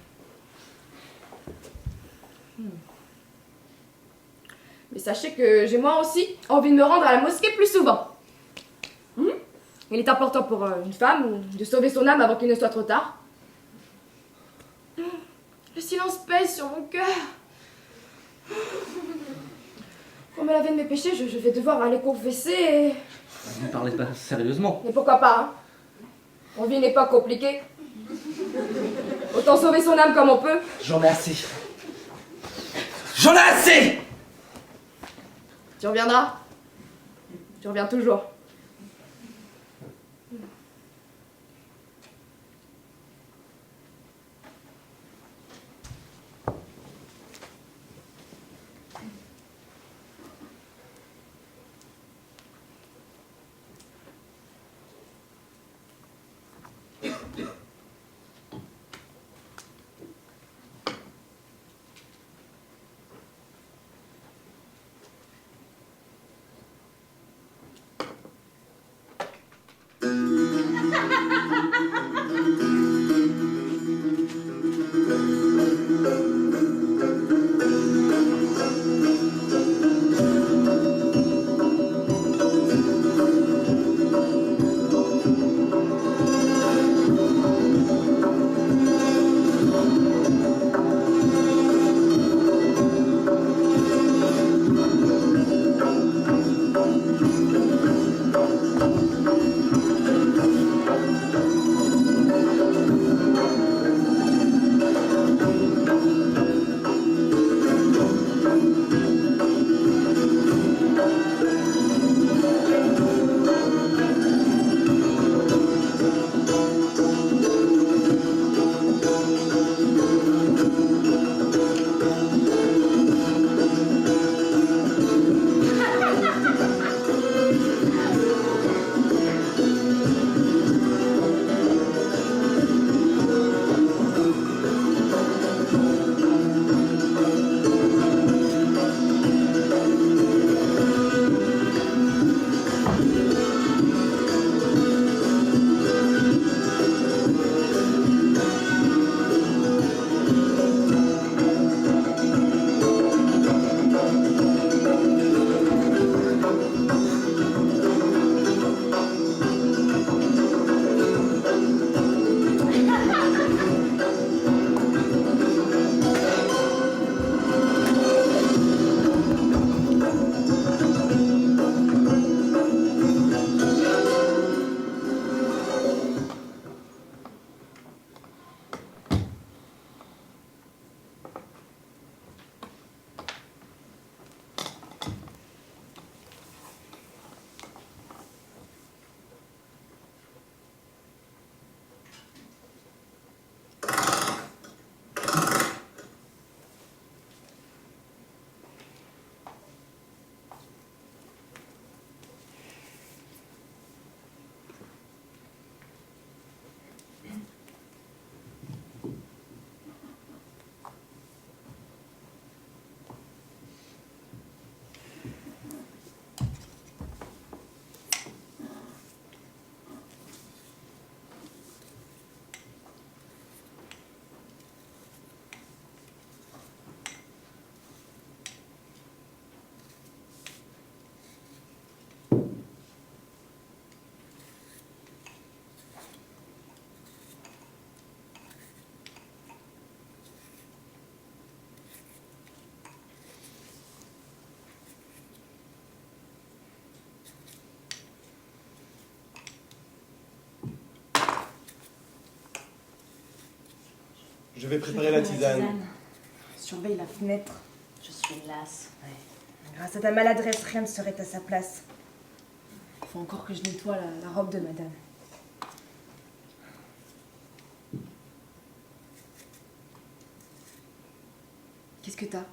Mais sachez que j'ai moi aussi envie de me rendre à la mosquée plus souvent. Il est important pour une femme de sauver son âme avant qu'il ne soit trop tard. Le silence pèse sur mon cœur. Pour me laver de mes péchés, je vais devoir aller confesser. vous ne parlez pas sérieusement. Mais pourquoi pas, hein? On vit une époque compliquée. Autant sauver son âme comme on peut. J'en ai assez. J'en ai assez! Tu reviendras. Tu reviens toujours. Je vais préparer la tisane. Surveille la fenêtre. Je suis lasse. Grâce à ta maladresse, rien ne serait à sa place. Il faut encore que je nettoie la robe de madame. Qu'est-ce que t'as?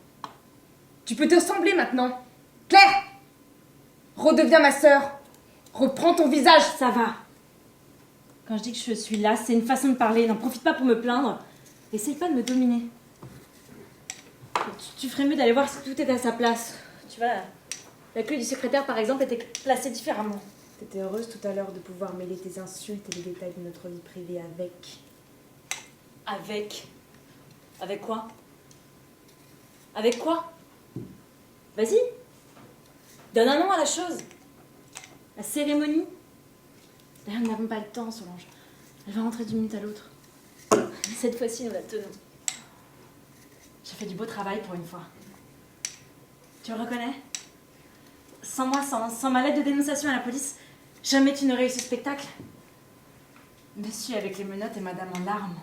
Tu peux te ressembler maintenant. Claire! Redeviens ma sœur. Reprends ton visage. Ça va. Quand je dis que je suis lasse, c'est une façon de parler. N'en profite pas pour me plaindre. Essaye pas de me dominer. Tu ferais mieux d'aller voir si tout est à sa place. Tu vois, la clé du secrétaire, par exemple, était placée différemment. T'étais heureuse tout à l'heure de pouvoir mêler tes insultes et les détails de notre vie privée avec... Avec? Avec quoi? Avec quoi? Vas-y. Donne un nom à la chose. La cérémonie. D'ailleurs, nous n'avons pas le temps, Solange. Elle va rentrer d'une minute à l'autre. Cette fois-ci, nous la tenons. J'ai fait du beau travail pour une fois. Tu le reconnais? Sans moi, sans ma lettre de dénonciation à la police, jamais tu n'aurais eu ce spectacle. Monsieur avec les menottes et madame en larmes.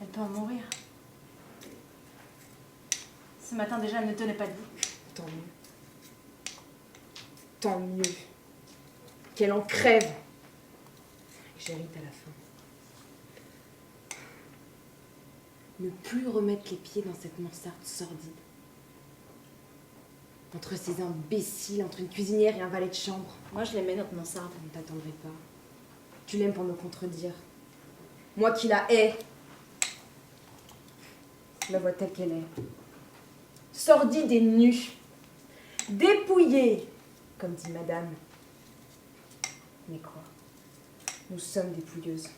Elle peut en mourir. Ce matin déjà, elle ne tenait pas debout. Tant mieux. Tant mieux. Qu'elle en crève. Et que j'hérite à la fin. Ne plus remettre les pieds dans cette mansarde sordide. Entre ces imbéciles, entre une cuisinière et un valet de chambre. Moi, je l'aimais, notre mansarde. On ne t'attendrait pas. Tu l'aimes pour me contredire. Moi qui la hais. Je la vois telle qu'elle est. Sordide et nue. Dépouillée, comme dit madame. Mais quoi? Nous sommes des pouilleuses.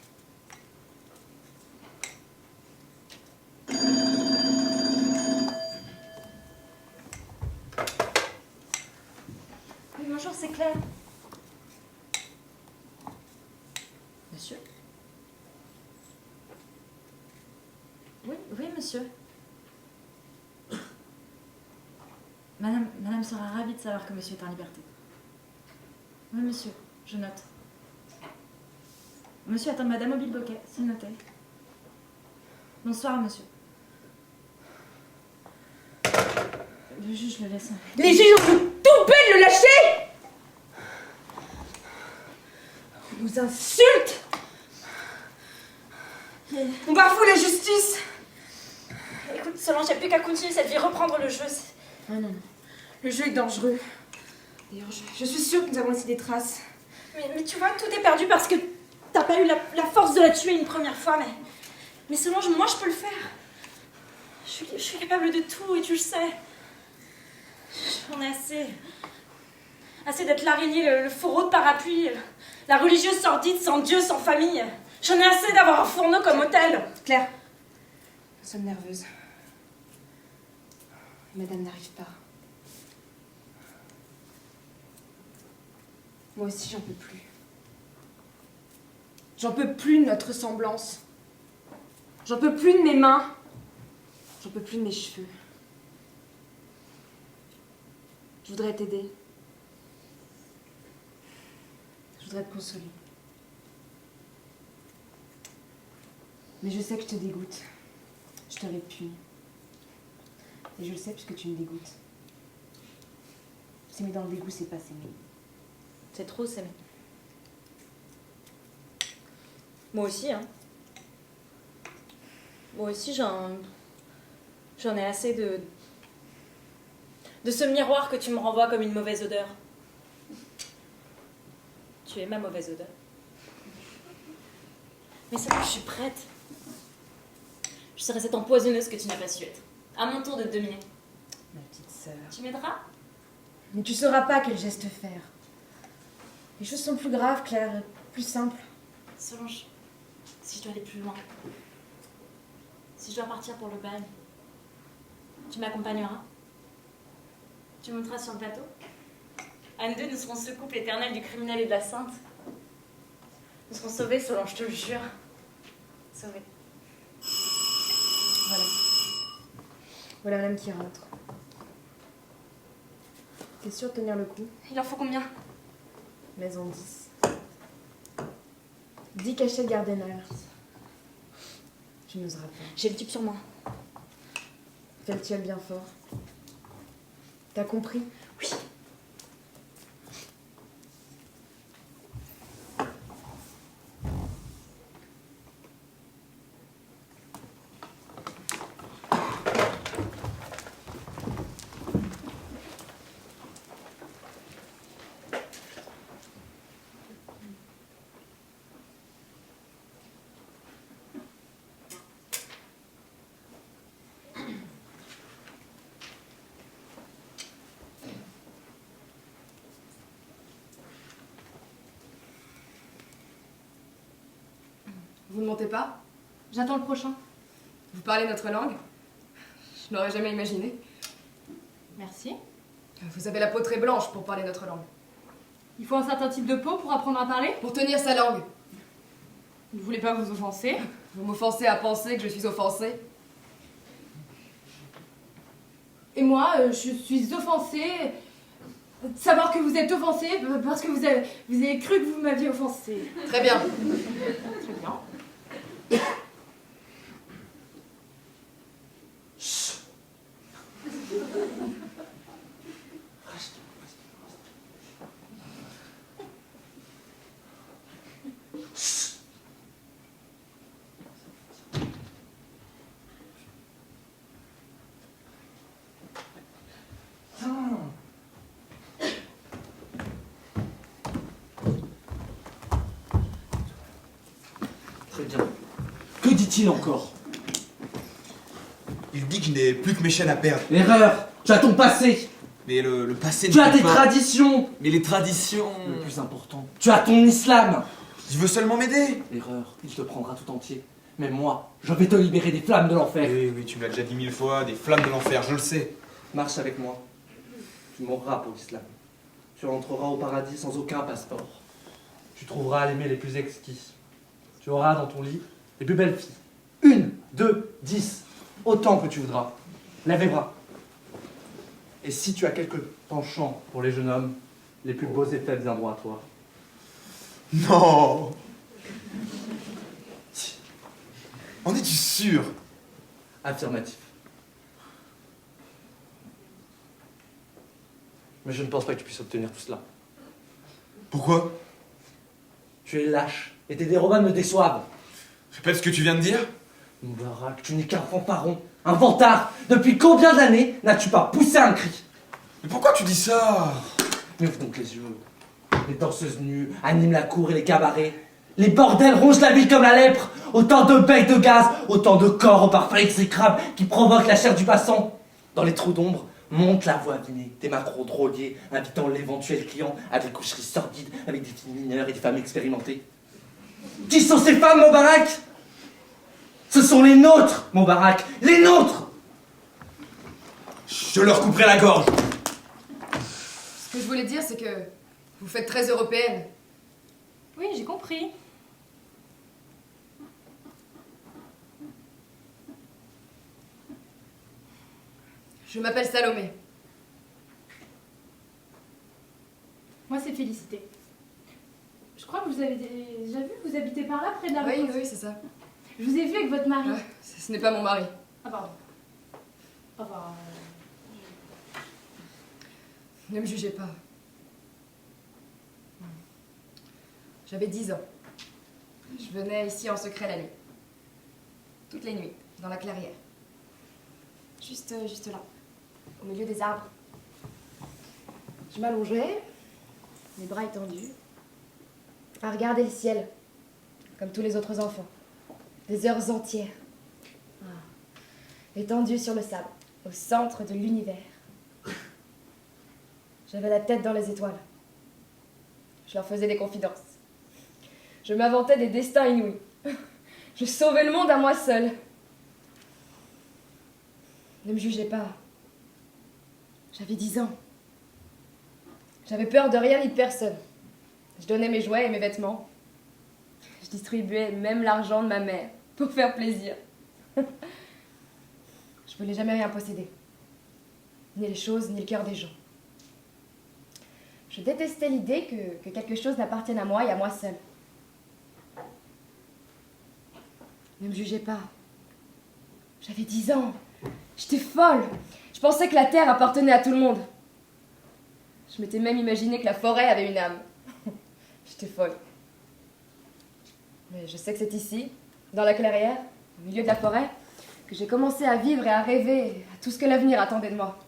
Oui, bonjour, c'est Claire. Monsieur? Oui, monsieur. Madame sera ravie de savoir que monsieur est en liberté. Oui, monsieur, je note. Monsieur attend madame au bilboquet, c'est noté. Bonsoir, monsieur. Le juge le laisse. Les juges ont tout peine de le lâcher! On nous insulte! On bafoue la justice! Écoute, Solange, il n'y a plus qu'à continuer cette vie, reprendre le jeu. Non. Le jeu est dangereux. D'ailleurs, je suis sûre que nous avons laissé des traces. Mais tu vois, tout est perdu parce que t'as pas eu la force de la tuer une première fois, mais Solange, moi je peux le faire. Je suis capable de tout et tu le sais. J'en ai assez. Assez d'être l'araignée, le fourreau de parapluie, la religieuse sordide, sans Dieu, sans famille. J'en ai assez d'avoir un fourneau comme hôtel. Claire, nous sommes nerveuses. Madame n'arrive pas. Moi aussi, j'en peux plus. J'en peux plus de notre ressemblance. J'en peux plus de mes mains. J'en peux plus de mes cheveux. Je voudrais t'aider. Je voudrais te consoler. Mais je sais que je te dégoûte. Je te répugne. Et je le sais puisque tu me dégoûtes. S'aimer dans le dégoût, c'est pas s'aimer. C'est trop s'aimer. Moi aussi, hein. Moi aussi, j'en ai assez de ce miroir que tu me renvoies comme une mauvaise odeur. Tu es ma mauvaise odeur. Mais c'est bon, je suis prête. Je serai cette empoisonneuse que tu n'as pas su être. À mon tour de te dominer. Ma petite sœur. Tu m'aideras? Mais tu sauras pas quel geste faire. Les choses sont plus graves, Claire, plus simples. Solange, si je dois aller plus loin, si je dois partir pour le bal, tu m'accompagneras? Tu monteras sur le plateau? À nous deux, nous serons ce couple éternel du criminel et de la sainte. Nous serons sauvés, Solange, je te le jure. Sauvés. Voilà. Voilà madame qui rentre. T'es sûre de tenir le coup? Il en faut combien? Maison 10. Dis Cachette Gardeners. Tu n'oseras pas. J'ai le tube sur moi. Fais le tilleul bien fort. T'as compris? Oui. Vous ne montez pas? J'attends le prochain. Vous parlez notre langue? Je n'aurais jamais imaginé. Merci. Vous avez la peau très blanche pour parler notre langue. Il faut un certain type de peau pour apprendre à parler. Pour tenir sa langue. Ne voulez pas vous offenser. Vous m'offensez à penser que je suis offensée. Et moi, je suis offensée de savoir que vous êtes offensée parce que vous avez cru que vous m'aviez offensée. Très bien. Très bien. Très bien. Que dit-il encore? Il dit que je n'ai plus que mes chaînes à perdre. Erreur. Tu as ton passé. Mais le passé ne Tu as peut tes pas- traditions. Mais les traditions... Le plus important, tu as ton islam. Je veux seulement m'aider. Erreur, il te prendra tout entier. Mais moi, je vais te libérer des flammes de l'enfer. Oui, oui, tu me l'as déjà dit 1000 fois, des flammes de l'enfer, je le sais. Marche avec moi. Tu mourras pour l'islam. Tu entreras au paradis sans aucun passeport. Tu trouveras les mets les plus exquis. Tu auras dans ton lit les plus belles filles. 1, 2, 10. Autant que tu voudras. Lève les bras. Et si tu as quelques penchants pour les jeunes hommes, les plus beaux effets viendront à toi. Non. En es-tu sûr? Affirmatif. Mais je ne pense pas que tu puisses obtenir tout cela. Pourquoi? Tu es lâche, et tes dérobats me déçoivent. Répète ce que tu viens de dire. Moubarak, tu n'es qu'un fanfaron, un vantard. Depuis combien d'années n'as-tu pas poussé un cri? Mais pourquoi tu dis ça? Mais ouvre donc les yeux. Les danseuses nues animent la cour et les cabarets. Les bordels rongent la ville comme la lèpre. Autant de becs de gaz, autant de corps au parfum exécrable qui provoquent la chair du passant. Dans les trous d'ombre, monte la voix avinée des macros drôliers invitant l'éventuel client à des coucheries sordides avec des filles mineures et des femmes expérimentées. Qui sont ces femmes, Moubarak? Ce sont les nôtres, Moubarak, les nôtres! Je leur couperai la gorge. Ce que je voulais dire, c'est que vous faites très européenne. Oui, j'ai compris. Je m'appelle Salomé. Moi, c'est Félicité. Je crois que vous avez déjà vu, vous habitez par là, près de la rue. Oui, oui, c'est ça. Je vous ai vu avec votre mari. Ouais, ce n'est pas mon mari. Ah, pardon. Enfin, Ne me jugez pas. J'avais 10 ans. Je venais ici en secret la nuit. Toutes les nuits, dans la clairière. Juste là, au milieu des arbres. Je m'allongeais, les bras étendus, à regarder le ciel, comme tous les autres enfants. Des heures entières. Étendue sur le sable, au centre de l'univers. J'avais la tête dans les étoiles. Je leur faisais des confidences. Je m'inventais des destins inouïs. Je sauvais le monde à moi seule. Ne me jugez pas. J'avais 10 ans. J'avais peur de rien ni de personne. Je donnais mes jouets et mes vêtements. Je distribuais même l'argent de ma mère pour faire plaisir. Je voulais jamais rien posséder. Ni les choses, ni le cœur des gens. Je détestais l'idée que quelque chose n'appartienne à moi et à moi seule. Ne me jugez pas. J'avais 10 ans. J'étais folle. Je pensais que la terre appartenait à tout le monde. Je m'étais même imaginé que la forêt avait une âme. J'étais folle. Mais je sais que c'est ici, dans la clairière, au milieu de la forêt, que j'ai commencé à vivre et à rêver à tout ce que l'avenir attendait de moi.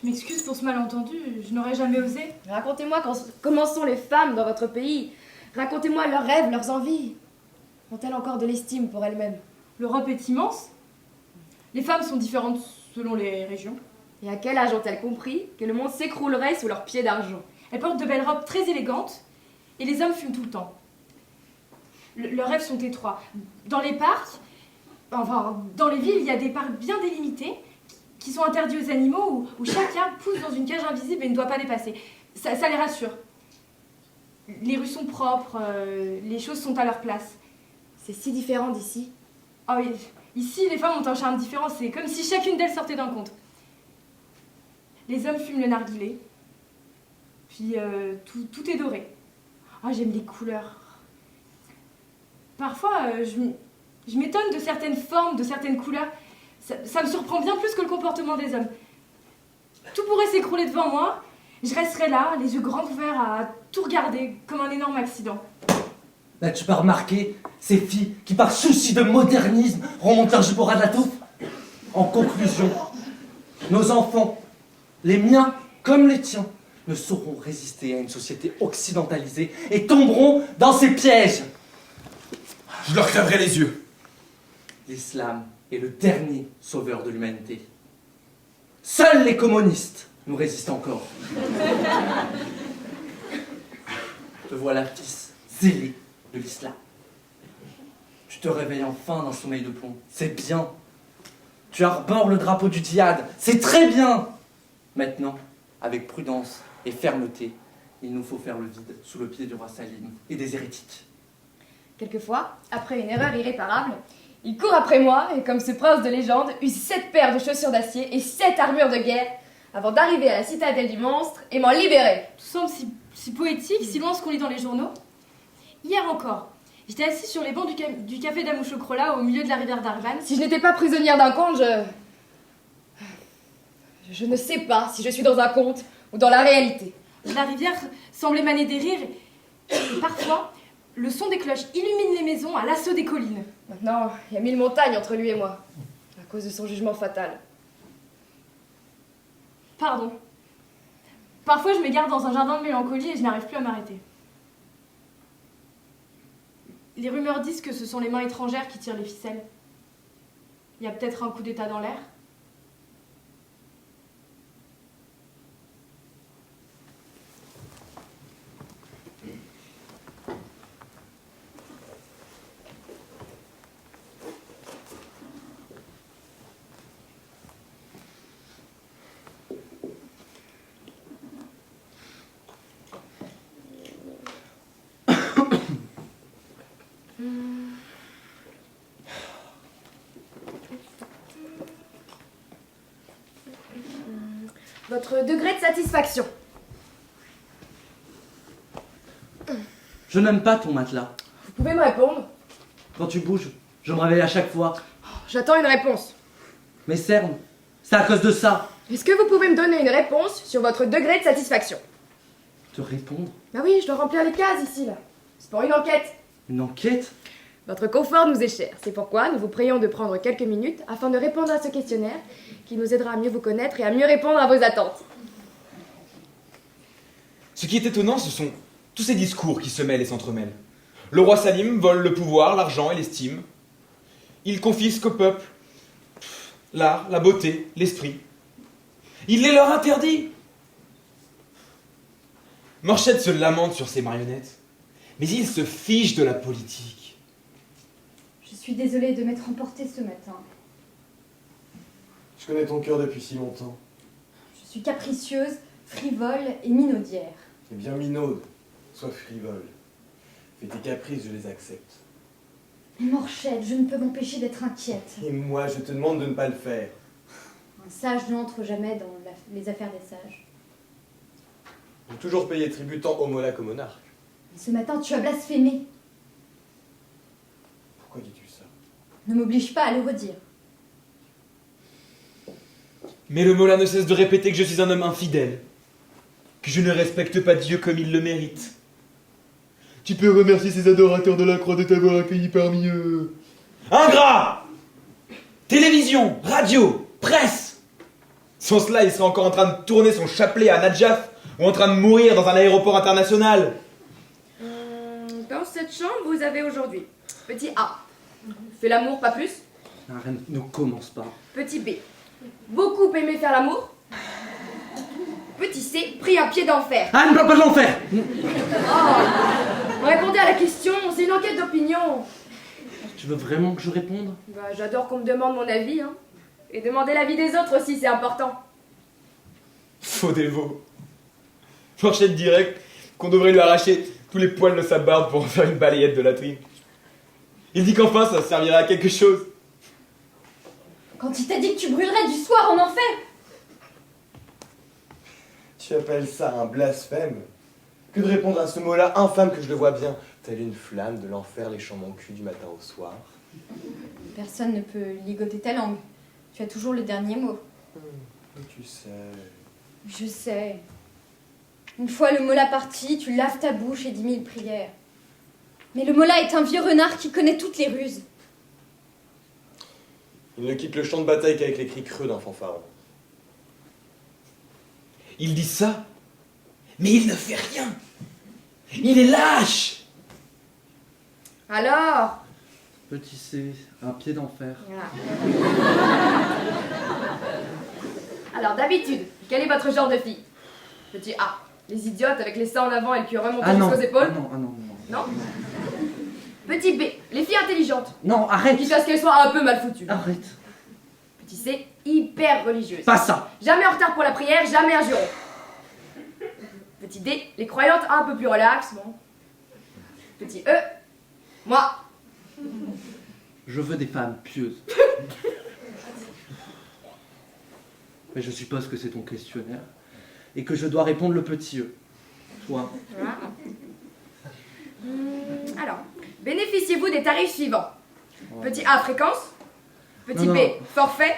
Je m'excuse pour ce malentendu, je n'aurais jamais osé. Racontez-moi comment sont les femmes dans votre pays. Racontez-moi leurs rêves, leurs envies. Ont-elles encore de l'estime pour elles-mêmes? L'Europe est immense. Les femmes sont différentes selon les régions. Et à quel âge ont-elles compris que le monde s'écroulerait sous leurs pieds d'argent? Elles portent de belles robes très élégantes et les hommes fument tout le temps. Leurs rêves sont étroits. Dans les parcs, enfin dans les villes, il y a des parcs bien délimités qui sont interdits aux animaux où chacun pousse dans une cage invisible et ne doit pas dépasser. Ça les rassure. Les rues sont propres, les choses sont à leur place. C'est si différent d'ici. Ah oui, ici les femmes ont un charme différent, c'est comme si chacune d'elles sortait d'un conte. Les hommes fument le narguilé, puis tout est doré. Ah, j'aime les couleurs. Parfois, je m'étonne de certaines formes, de certaines couleurs. Ça me surprend bien plus que le comportement des hommes. Tout pourrait s'écrouler devant moi, je resterais là, les yeux grands ouverts à tout regarder, comme un énorme accident. N'as-tu pas remarqué ces filles qui, par souci de modernisme, remontent leur jupe au ras de la touffe? En conclusion, nos enfants, les miens comme les tiens, ne sauront résister à une société occidentalisée et tomberont dans ses pièges. Je leur crèverai les yeux. L'islam est le dernier sauveur de l'humanité. Seuls les communistes nous résistent encore. Te voilà, fils zélé de l'islam. Tu te réveilles enfin d'un sommeil de plomb. C'est bien. Tu arbores le drapeau du djihad. C'est très bien. Maintenant, avec prudence et fermeté, il nous faut faire le vide sous le pied du roi Salim et des hérétiques. Quelquefois, après une erreur irréparable, il court après moi et, comme ce prince de légende, use 7 paires de chaussures d'acier et 7 armures de guerre avant d'arriver à la citadelle du monstre et m'en libérer. Tout semble si poétique, si loin de ce qu'on lit dans les journaux. Hier encore, j'étais assise sur les bancs du café d'Amouchokrola au milieu de la rivière d'Arvan. Si je n'étais pas prisonnière d'un conte, je ne sais pas si je suis dans un conte ou dans la réalité. La rivière semble émaner des rires et parfois, le son des cloches illumine les maisons à l'assaut des collines. Maintenant, il y a 1000 montagnes entre lui et moi, à cause de son jugement fatal. Pardon. Parfois, je m'égare dans un jardin de mélancolie et je n'arrive plus à m'arrêter. Les rumeurs disent que ce sont les mains étrangères qui tirent les ficelles. Il y a peut-être un coup d'état dans l'air. Votre degré de satisfaction. Je n'aime pas ton matelas. Vous pouvez me répondre? Quand tu bouges, je me réveille à chaque fois. J'attends une réponse. Mes cernes, c'est à cause de ça. Est-ce que vous pouvez me donner une réponse sur votre degré de satisfaction? Te répondre? Ah oui, je dois remplir les cases ici, là. C'est pour une enquête. Une enquête? Votre confort nous est cher. C'est pourquoi nous vous prions de prendre quelques minutes afin de répondre à ce questionnaire qui nous aidera à mieux vous connaître et à mieux répondre à vos attentes. Ce qui est étonnant, ce sont tous ces discours qui se mêlent et s'entremêlent. Le roi Salim vole le pouvoir, l'argent et l'estime. Il confisque au peuple l'art, la beauté, l'esprit. Il les leur interdit. Morched se lamente sur ses marionnettes, mais il se fiche de la politique. Je suis désolée de m'être emportée ce matin. Je connais ton cœur depuis si longtemps. Je suis capricieuse, frivole et minaudière. Eh bien, minaude, sois frivole. Fais tes caprices, je les accepte. Mais Morched, je ne peux m'empêcher d'être inquiète. Et moi, je te demande de ne pas le faire. Un sage n'entre jamais dans les affaires des sages. J'ai toujours payé tribut tant au mola qu'au monarque. Et ce matin, tu as blasphémé. Pourquoi dis-tu ça? Ne m'oblige pas à le redire. Mais le Mola ne cesse de répéter que je suis un homme infidèle, que je ne respecte pas Dieu comme il le mérite. Tu peux remercier ces adorateurs de la croix de t'avoir accueilli parmi eux. Ingrat! Télévision, radio, presse! Sans cela, il serait encore en train de tourner son chapelet à Nadjaf ou en train de mourir dans un aéroport international. Dans cette chambre, vous avez aujourd'hui petit A, fait l'amour, pas plus. Arrête, ne commence pas. Petit B, beaucoup aimé faire l'amour. Petit C, pris un pied d'enfer. Ah, ne parle pas de l'enfer! Vous répondez à la question, c'est une enquête d'opinion. Tu veux vraiment que je réponde? Bah, j'adore qu'on me demande mon avis, hein. Et demander l'avis des autres aussi, c'est important. Faux dévot. Forchette direct qu'on devrait lui arracher tous les poils de sa barbe pour en faire une balayette de latrine. Il dit qu'enfin ça servirait à quelque chose. Quand il t'a dit que tu brûlerais du soir en enfer. Tu appelles ça un blasphème? Que de répondre à ce mot-là infâme que je le vois bien, telle une flamme de l'enfer léchant mon cul du matin au soir. Personne ne peut ligoter ta langue. Tu as toujours le dernier mot. Tu sais... Je sais. Une fois le Mola parti, tu laves ta bouche et 10 000 prières. Mais le Mola est un vieux renard qui connaît toutes les ruses. Il ne quitte le champ de bataille qu'avec les cris creux d'un fanfaron. Il dit ça, mais il ne fait rien. Il est lâche. Alors Petit C, un pied d'enfer. Alors, d'habitude, quel est votre genre de fille? Petit A, les idiotes avec les seins en avant et le cul remonté Ah non, jusqu'aux épaules. ah non, ah non, non. Non. Petit B, les filles intelligentes, Non, arrête! quitte à ce qu'elles soient un peu mal foutues. Arrête! Petit C, hyper religieuse. Pas ça! Jamais en retard pour la prière, jamais un juron. Petit D, les croyantes un peu plus relax, bon. Petit E, moi. Je veux des femmes pieuses. Mais je suppose que c'est ton questionnaire et que je dois répondre le petit E. Toi. Voilà. Alors, bénéficiez-vous des tarifs suivants. Petit A, fréquence. Petit Non, B, non. forfait.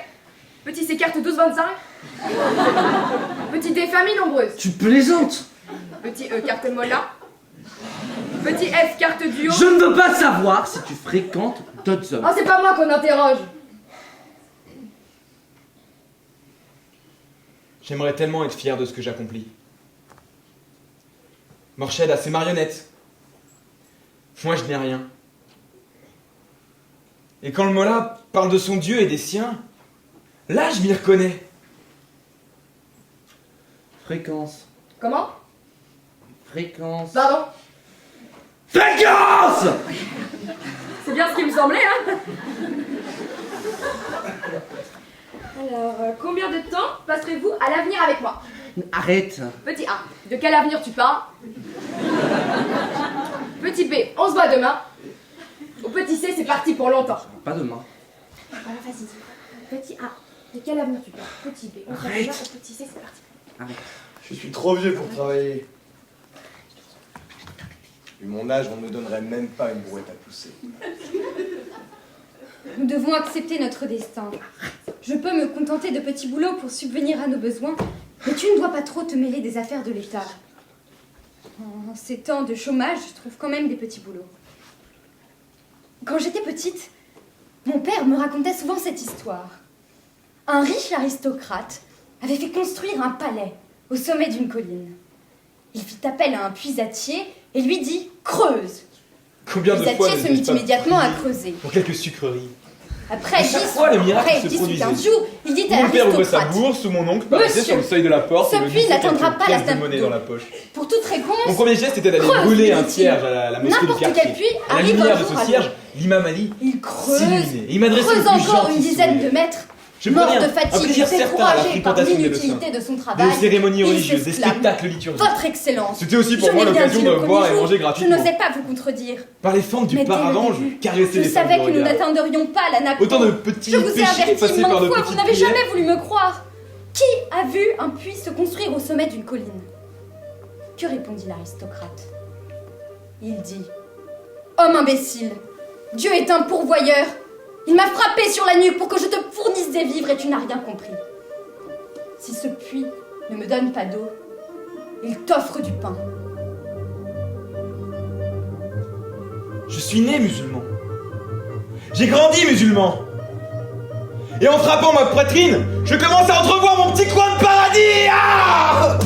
Petit C, carte 12-25. Petit D, famille nombreuse. Tu plaisantes! Petit E, carte Mola. Petit F, carte duo. Je ne veux pas savoir si tu fréquentes d'autres hommes. Oh, c'est pas moi qu'on interroge. J'aimerais tellement être fier de ce que j'accomplis. Morched a ses marionnettes. Moi, je n'ai rien. Et quand le Mola parle de son Dieu et des siens, là, je m'y reconnais. Fréquence. Comment? Fréquence. Pardon? Fréquence! C'est bien ce qui me semblait, hein. Alors, combien de temps passerez-vous à l'avenir avec moi? Arrête! Petit A, de quel avenir tu parles? Petit B, on se voit demain. Au petit C, c'est parti pour longtemps. Pas demain. Voilà, vas-y. Petit A, de quel avenir tu parles? Petit B, on se voit demain. Au petit C, c'est parti. Arrête. Je suis trop vieux pour travailler. Vu mon âge, on ne me donnerait même pas une brouette à pousser. Nous devons accepter notre destin. Je peux me contenter de petits boulots pour subvenir à nos besoins, mais tu ne dois pas trop te mêler des affaires de l'État. En ces temps de chômage, je trouve quand même des petits boulots. Quand j'étais petite, mon père me racontait souvent cette histoire. Un riche aristocrate avait fait construire un palais au sommet d'une colline. Il fit appel à un puisatier et lui dit « Creuse !» Combien Le de fois puisatier se ne mit dis-je pas immédiatement à prier creuser. pour quelques sucreries? Après Et chaque fois, le miracle se 10 ou produisait. 15 jours, il dit à Mon père ouvrait sa l'aristocrate bourse ou mon oncle paraissait Monsieur, sur le seuil de la porte ce et me puits glissait n'atteindra quelques pas la pièces de table monnaie d'eau. dans la poche. pour toute Mon réponse, premier geste était d'aller Creuse, brûler un dit-il. cierge à la mosquée du N'importe quartier. quel puits À la arrive lumière un de jour ce à cierge, l'imam Ali il creuse, s'illuminait. Il m'adressait le creuse plus encore gentil une dizaine sourire. de mètres. Je Mort prenais de un fatigue, plaisir certain à la découragé par fréquentation des l'inutilité leçons, de son travail, des cérémonies il religieuses, des s'exclame. spectacles liturgiques. Votre Excellence, C'était aussi pour je moi n'ai bien l'occasion dit de le boire et premier manger jour, gratuitement. Je n'osais pas vous contredire. Par les fentes du Mais dès le paravent, début, je caressais je les femmes savais du que nous regard. n'atteindrions pas la nappe. Autant de petits Je vous ai péchés averti passés par de maintes fois, petites vous n'avez prières. jamais voulu me croire. Qui a vu un puits se construire au sommet d'une colline? Que répondit l'aristocrate? Il dit: Homme imbécile, Dieu est un pourvoyeur. Il m'a frappé sur la nuque pour que je te fournisse des vivres et tu n'as rien compris. Si ce puits ne me donne pas d'eau, il t'offre du pain. Je suis né musulman. J'ai grandi musulman. Et en frappant ma poitrine, je commence à entrevoir mon petit coin de paradis. Ah!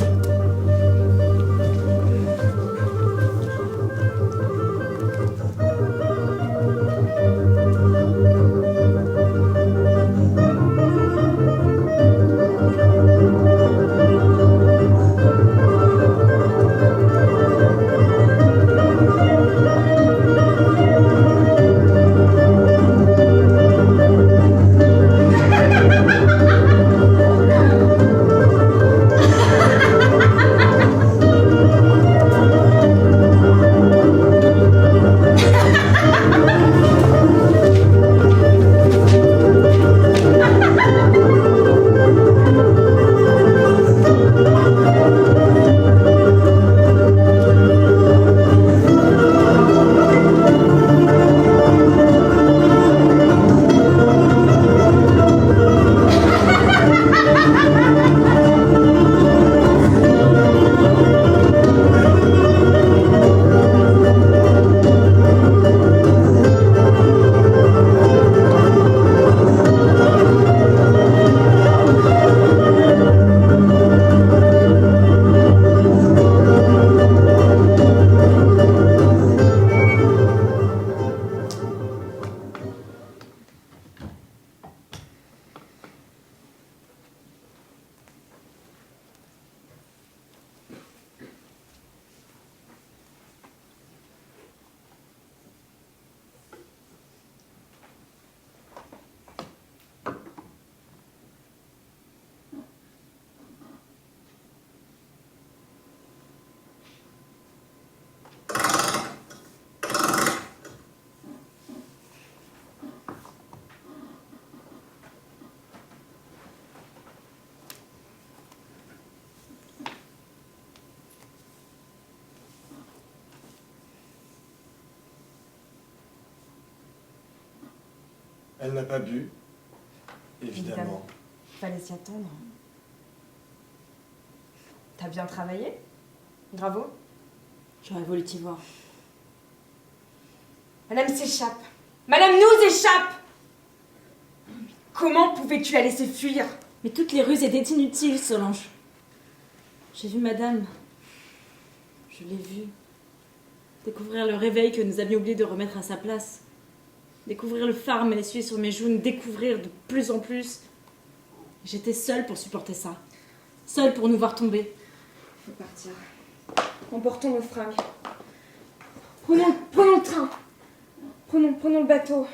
Elle n'a pas bu, évidemment. Fallait s'y attendre. T'as bien travaillé? Bravo. J'aurais voulu t'y voir. Madame s'échappe. Madame nous échappe. Comment pouvais-tu la laisser fuir? Mais toutes les ruses étaient inutiles, Solange. J'ai vu madame. Je l'ai vue. Découvrir le réveil que nous avions oublié de remettre à sa place. Découvrir le phare me l'essuyer sur mes joues, découvrir de plus en plus. J'étais seule pour supporter ça. Seule pour nous voir tomber. Faut partir. Emportons nos fringues. Prenons le train. Prenons le bateau.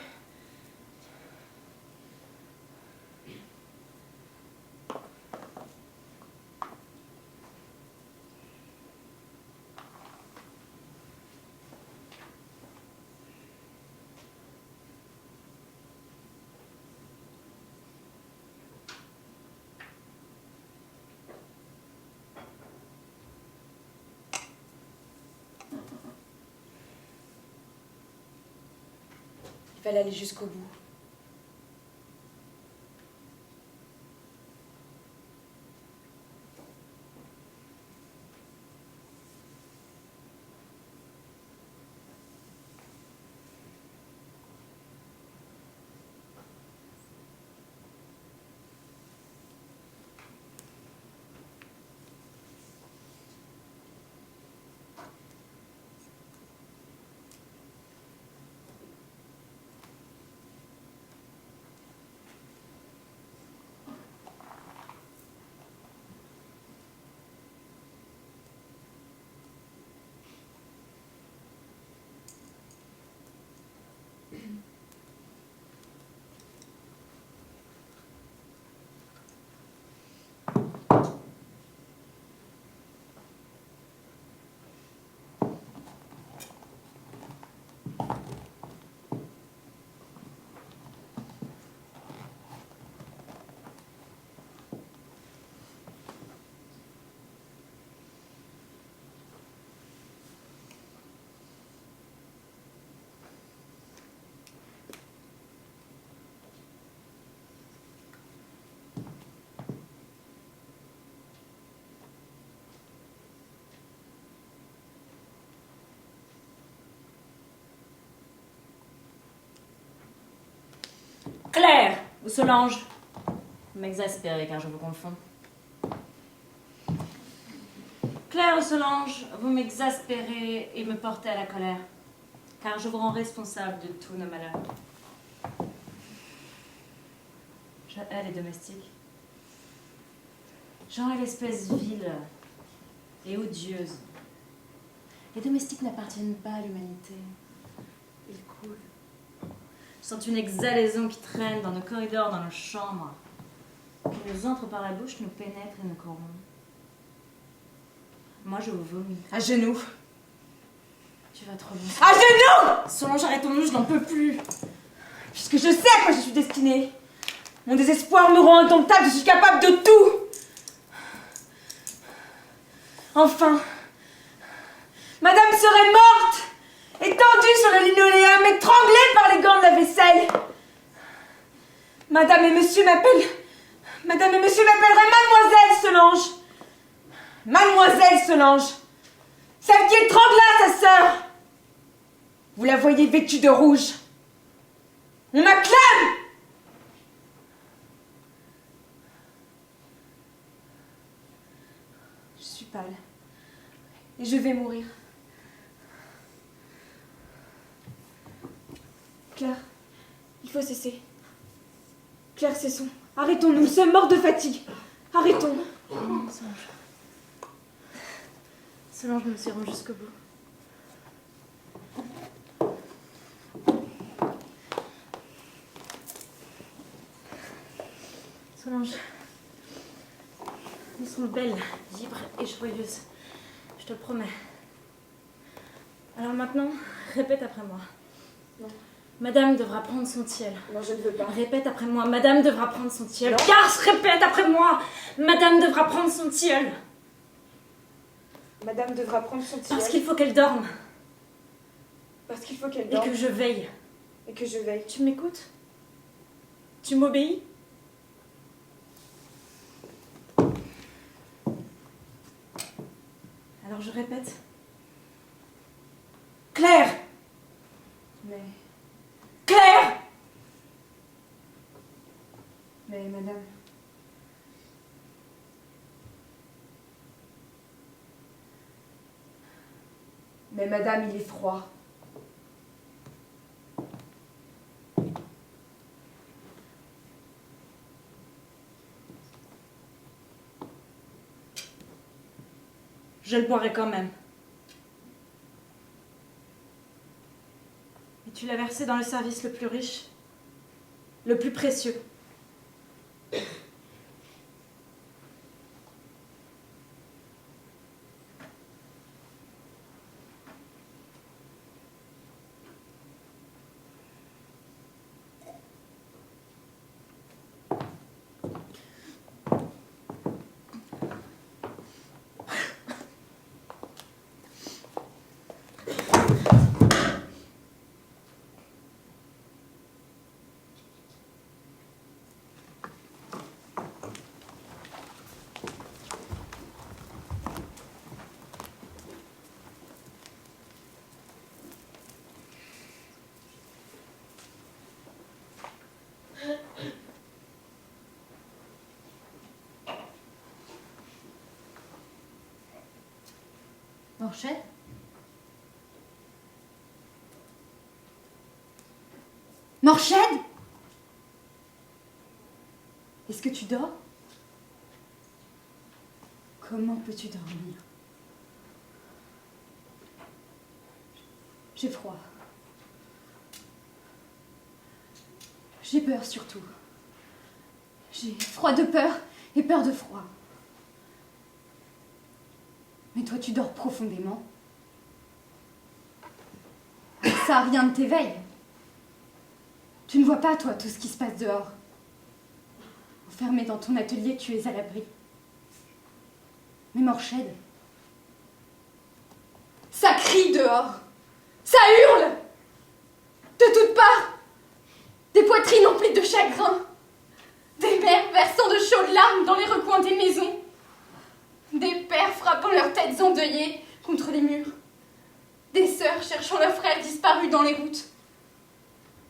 Il fallait aller jusqu'au bout. Claire ou Solange? Vous m'exaspérez car je vous confonds. Claire ou Solange, vous m'exaspérez et me portez à la colère, car je vous rends responsable de tous nos malheurs. Je hais les domestiques. J'en ai l'espèce vile et odieuse. Les domestiques n'appartiennent pas à l'humanité. Ils coulent. Je sens une exhalaison qui traîne dans nos corridors, dans nos chambres, qui nous entre par la bouche, nous pénètre et nous corrompt. Moi, je vous vomis. À genoux. Tu vas trop loin. À genoux! Solange, arrêtons-nous, je n'en peux plus. Puisque je sais à quoi je suis destinée. Mon désespoir me rend indomptable, je suis capable de tout. Enfin, madame serait morte, étendue sur le linoléum, étranglée par les gants de la vaisselle. Madame et monsieur m'appelleraient Mademoiselle Solange. Mademoiselle Solange, celle qui étrangla sa sœur. Vous la voyez vêtue de rouge. On m'acclame. Je suis pâle. Et je vais mourir. Claire, il faut cesser. Claire, cessons. Arrêtons-nous, nous sommes morts de fatigue. Arrêtons. Solange. Solange, nous irons jusqu'au bout. Solange, nous sommes belles, libres et joyeuses. Je te le promets. Alors maintenant, répète après moi. Non. Madame devra prendre son tiel. Non, je ne veux pas. Répète après moi. Madame devra prendre son tiel. Non. Garce, répète après moi. Madame devra prendre son tiel. Madame devra prendre son tiel. Parce qu'il faut qu'elle dorme. Parce qu'il faut qu'elle Et dorme. que je veille. Et que je veille. Tu m'écoutes? Tu m'obéis? Alors je répète. Claire! Mais... Claire! Mais madame... Mais madame, il est froid. Je le boirai quand même. Et tu l'as versé dans le service le plus riche, le plus précieux. Morchette? Morchette? Est-ce que tu dors? Comment peux-tu dormir? J'ai froid. J'ai peur surtout. J'ai froid de peur et peur de froid. Mais toi, tu dors profondément. Ça, rien ne t'éveille. Tu ne vois pas, toi, tout ce qui se passe dehors. Enfermé dans ton atelier, tu es à l'abri. Mais Morchette, ça crie dehors. Ça hurle. De toutes parts. Des poitrines emplies de chagrin. Des mères versant de chaudes larmes dans les recoins des maisons. Des pères frappant leurs têtes endeuillées contre les murs. Des sœurs cherchant leurs frères disparus dans les routes.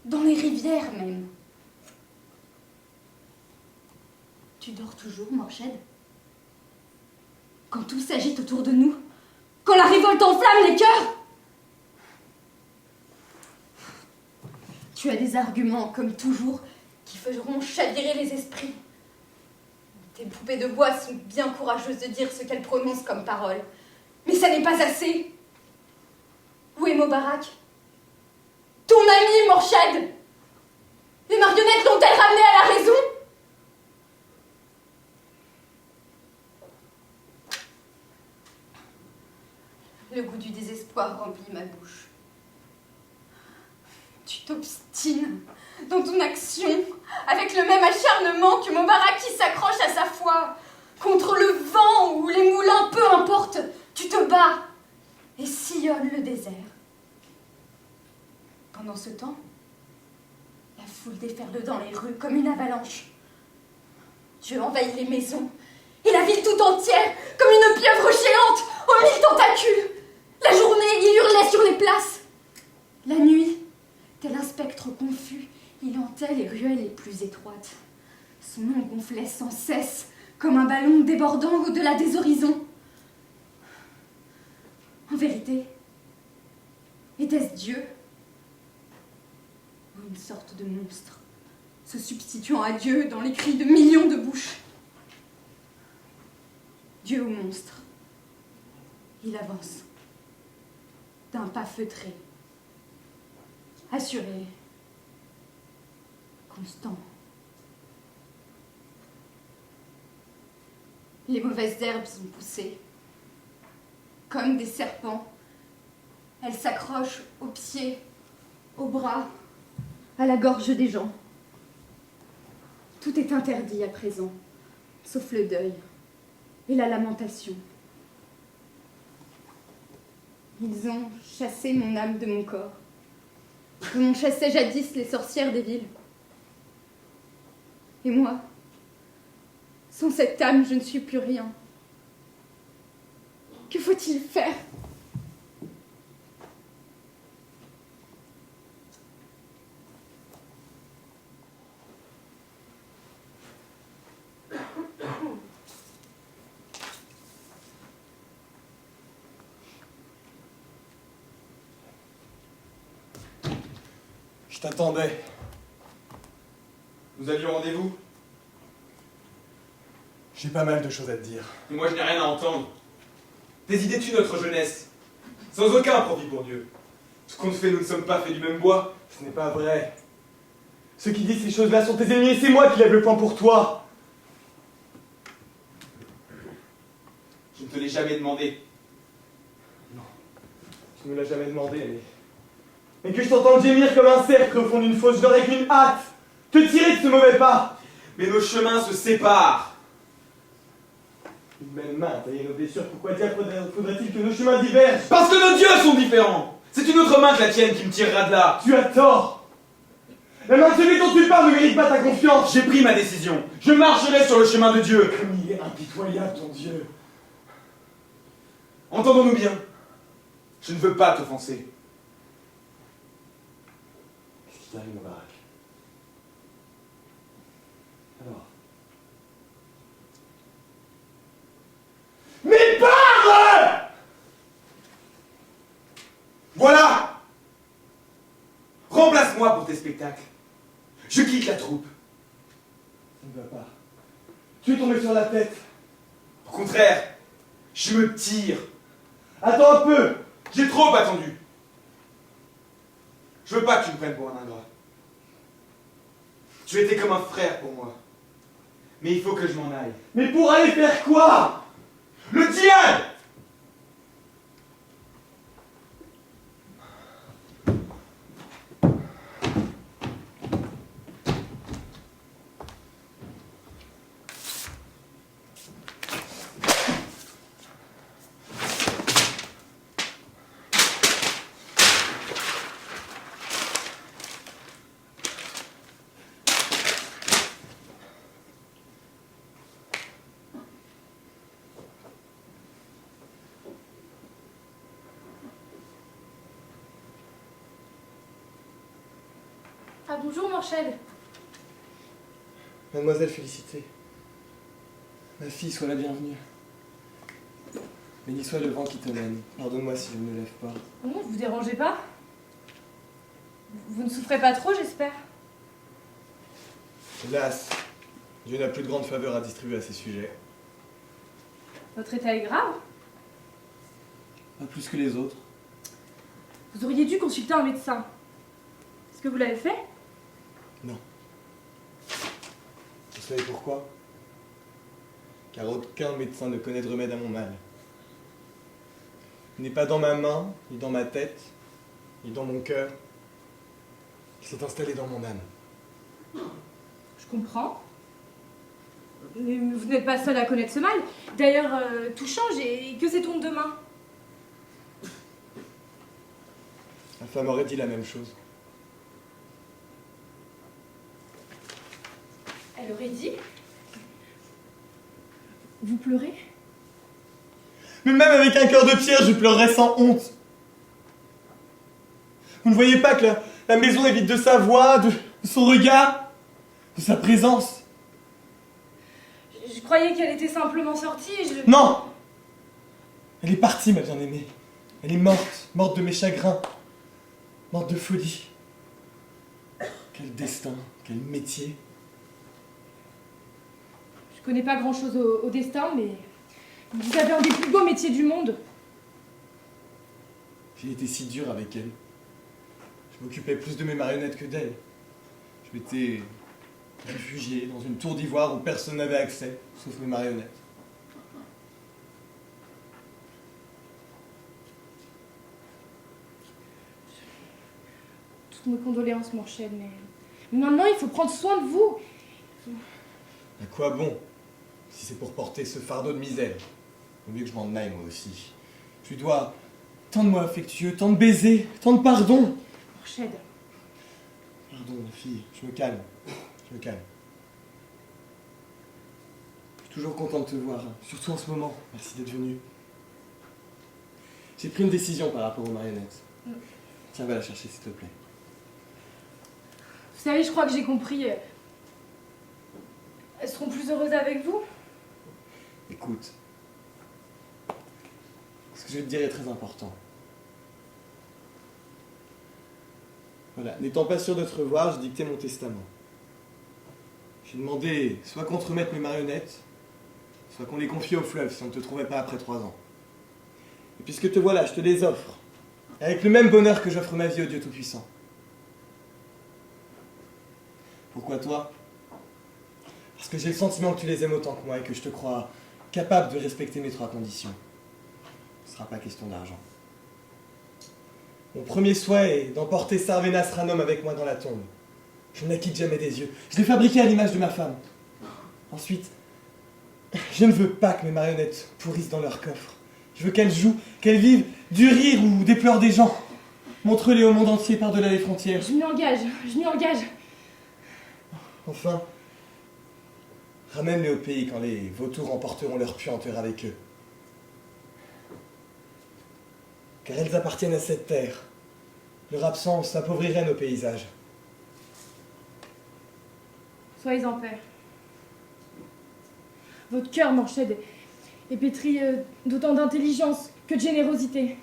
Dans les rivières même. Tu dors toujours, Morched? Quand tout s'agite autour de nous, quand la révolte enflamme les cœurs, tu as des arguments, comme toujours, qui feront chavirer les esprits. Tes poupées de bois sont bien courageuses de dire ce qu'elles prononcent comme parole. Mais ça n'est pas assez. Où est Mobarak? Ton ami, Morched? Les marionnettes l'ont-elles ramené à la raison? Le goût du désespoir remplit ma bouche. Tu t'obstines dans ton action avec le même acharnement que Mobarak qui s'accroche à sa foi. Contre le vent ou les moulins, peu importe, tu te bats et sillonnes le désert. Pendant ce temps, la foule déferle dans les rues comme une avalanche. Dieu envahit les maisons et la ville tout entière comme une pieuvre géante aux 1000 tentacules. La journée, il hurlait sur les places. La nuit, tel un spectre confus, il hantait les ruelles les plus étroites. Son nom gonflait sans cesse, comme un ballon débordant au-delà des horizons. En vérité, était-ce Dieu? Ou une sorte de monstre, se substituant à Dieu dans les cris de millions de bouches? Dieu ou monstre, il avance, d'un pas feutré, assuré, constant. Les mauvaises herbes sont poussées. Comme des serpents, elles s'accrochent aux pieds, aux bras, à la gorge des gens. Tout est interdit à présent, sauf le deuil et la lamentation. Ils ont chassé mon âme de mon corps, comme on chassait jadis les sorcières des villes. Et moi, sans cette âme, je ne suis plus rien. Que faut-il faire? Je t'attendais. Nous avions rendez-vous. J'ai pas mal de choses à te dire. Et moi, je n'ai rien à entendre. Tes idées tuent notre jeunesse. Sans aucun profit pour Dieu. Ce qu'on fait, nous ne sommes pas faits du même bois. Ce n'est pas vrai. Ceux qui disent ces choses-là sont tes ennemis et c'est moi qui lève le poing pour toi. Je ne te l'ai jamais demandé. Non, tu ne me l'as jamais demandé, mais que je t'entends gémir comme un cercle au fond d'une fosse, je n'aurais qu'une hâte, te tirer de ce mauvais pas. Mais nos chemins se séparent. Une même main a taillé nos blessures, pourquoi diable faudrait-il que nos chemins divergent? Parce que nos dieux sont différents. C'est une autre main que la tienne qui me tirera de là. Tu as tort. La main de celui dont tu parles ne mérite pas ta confiance. J'ai pris ma décision. Je marcherai sur le chemin de Dieu. Comme il est impitoyable, ton Dieu. Entendons-nous bien. Je ne veux pas t'offenser. Qu'est-ce qui t'arrive, Mobarak? Alors? Mais parle! Voilà! Remplace-moi pour tes spectacles. Je quitte la troupe. Ça ne va pas. Tu es tombé sur la tête. Au contraire, je me tire. Attends un peu. J'ai trop attendu. Je veux pas que tu me prennes pour un ingrat. Tu étais comme un frère pour moi. Mais il faut que je m'en aille. Mais pour aller faire quoi? Le diable! Ah bonjour Morched. Mademoiselle Félicité, Ma fille, sois la bienvenue. Béni soit le vent qui te mène. Pardonne-moi si je ne me lève pas. Non, vous dérangez pas? Vous ne souffrez pas trop, j'espère? Hélas, Dieu n'a plus de grande faveur à distribuer à ces sujets. Votre état est grave? Pas plus que les autres. Vous auriez dû consulter un médecin. Est-ce que vous l'avez fait? Non. Vous savez pourquoi? Car aucun médecin ne connaît de remède à mon mal. Il n'est pas dans ma main, ni dans ma tête, ni dans mon cœur. Il s'est installé dans mon âme. Je comprends. Mais vous n'êtes pas seul à connaître ce mal. D'ailleurs, tout change et que sait-on de demain? Ma femme aurait dit la même chose. Elle aurait dit? Vous pleurez? Mais même avec un cœur de pierre, je pleurerais sans honte. Vous ne voyez pas que la maison est vide de sa voix, de son regard, de sa présence? Je croyais qu'elle était simplement sortie et je... Non! Elle est partie, ma bien-aimée. Elle est morte, morte de mes chagrins, morte de folie. Quel destin, quel métier. Je connais pas grand-chose au destin, mais vous avez un des plus beaux métiers du monde. J'ai été si dur avec elle. Je m'occupais plus de mes marionnettes que d'elle. Je m'étais réfugié dans une tour d'ivoire où personne n'avait accès, sauf mes marionnettes. Toutes mes condoléances, Morchel, mais maintenant il faut prendre soin de vous. À quoi bon, si c'est pour porter ce fardeau de misère? Vaut mieux que je m'en aille, moi aussi. Je lui dois tant de mots affectueux, tant de baisers, tant de pardon. Morchel. Pardon, ma fille, je me calme. Je me calme. Je suis toujours content de te voir, hein, surtout en ce moment. Merci d'être venu. J'ai pris une décision par rapport aux marionnettes. Tiens, va la chercher, s'il te plaît. Vous savez, je crois que j'ai compris. Elles seront plus heureuses avec vous? Écoute, ce que je vais te dire est très important. Voilà, n'étant pas sûr de te revoir, j'ai dicté mon testament. J'ai demandé soit qu'on te remette mes marionnettes, soit qu'on les confie au fleuve si on ne te trouvait pas après 3 ans. Et puisque te voilà, je te les offre, avec le même bonheur que j'offre ma vie au Dieu Tout-Puissant. Pourquoi toi? Parce que j'ai le sentiment que tu les aimes autant que moi et que je te crois capable de respecter mes 3 conditions. Ce ne sera pas question d'argent. Mon premier souhait est d'emporter Sarvenas Ranum avec moi dans la tombe. Je ne la quitte jamais des yeux. Je l'ai fabriquée à l'image de ma femme. Ensuite, je ne veux pas que mes marionnettes pourrissent dans leur coffre. Je veux qu'elles jouent, qu'elles vivent du rire ou des pleurs des gens. Montre-les au monde entier par-delà les frontières. Je m'y engage, je m'y engage. Enfin, ramène-les au pays quand les vautours emporteront leur puanteur avec eux. Car elles appartiennent à cette terre. Leur absence appauvrirait nos paysages. Soyez en paix. Votre cœur, Morchel, est pétri d'autant d'intelligence que de générosité.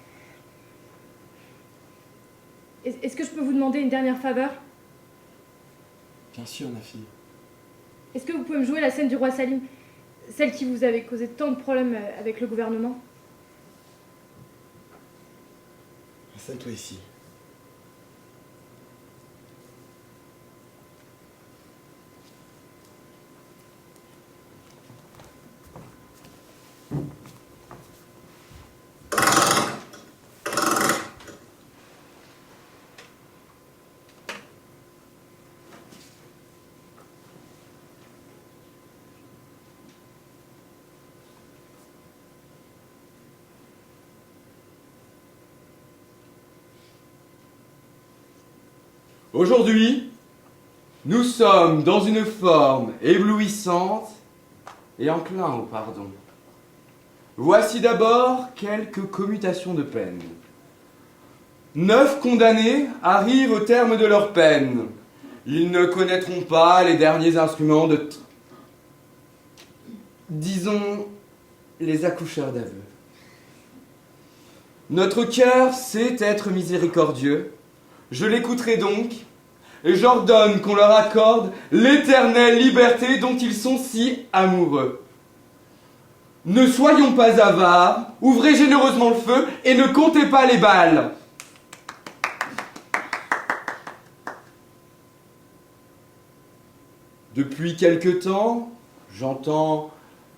Est-ce que je peux vous demander une dernière faveur? Bien sûr, ma fille. Est-ce que vous pouvez me jouer la scène du roi Salim, celle qui vous avait causé tant de problèmes avec le gouvernement? Installe-toi ici. Aujourd'hui, nous sommes dans une forme éblouissante et enclin au pardon. Voici d'abord quelques commutations de peine. 9 condamnés arrivent au terme de leur peine. Ils ne connaîtront pas les derniers instruments disons, les accoucheurs d'aveux. Notre cœur sait être miséricordieux. Je l'écouterai donc, et j'ordonne qu'on leur accorde l'éternelle liberté dont ils sont si amoureux. Ne soyons pas avares, ouvrez généreusement le feu et ne comptez pas les balles. Depuis quelque temps, j'entends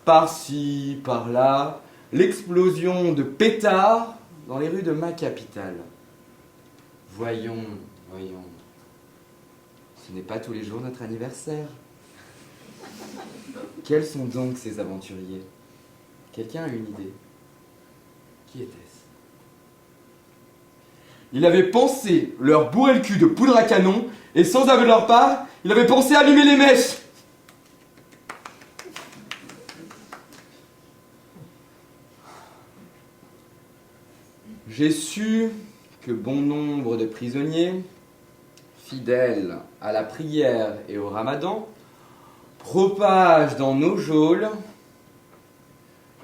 par-ci, par-là, l'explosion de pétards dans les rues de ma capitale. Voyons, ce n'est pas tous les jours notre anniversaire. Quels sont donc ces aventuriers? Quelqu'un a une idée? Qui était-ce? Il avait pensé leur bourrer le cul de poudre à canon, et sans aveu de leur part, il avait pensé allumer les mèches. J'ai su que bon nombre de prisonniers, fidèles à la prière et au ramadan, propagent dans nos geôles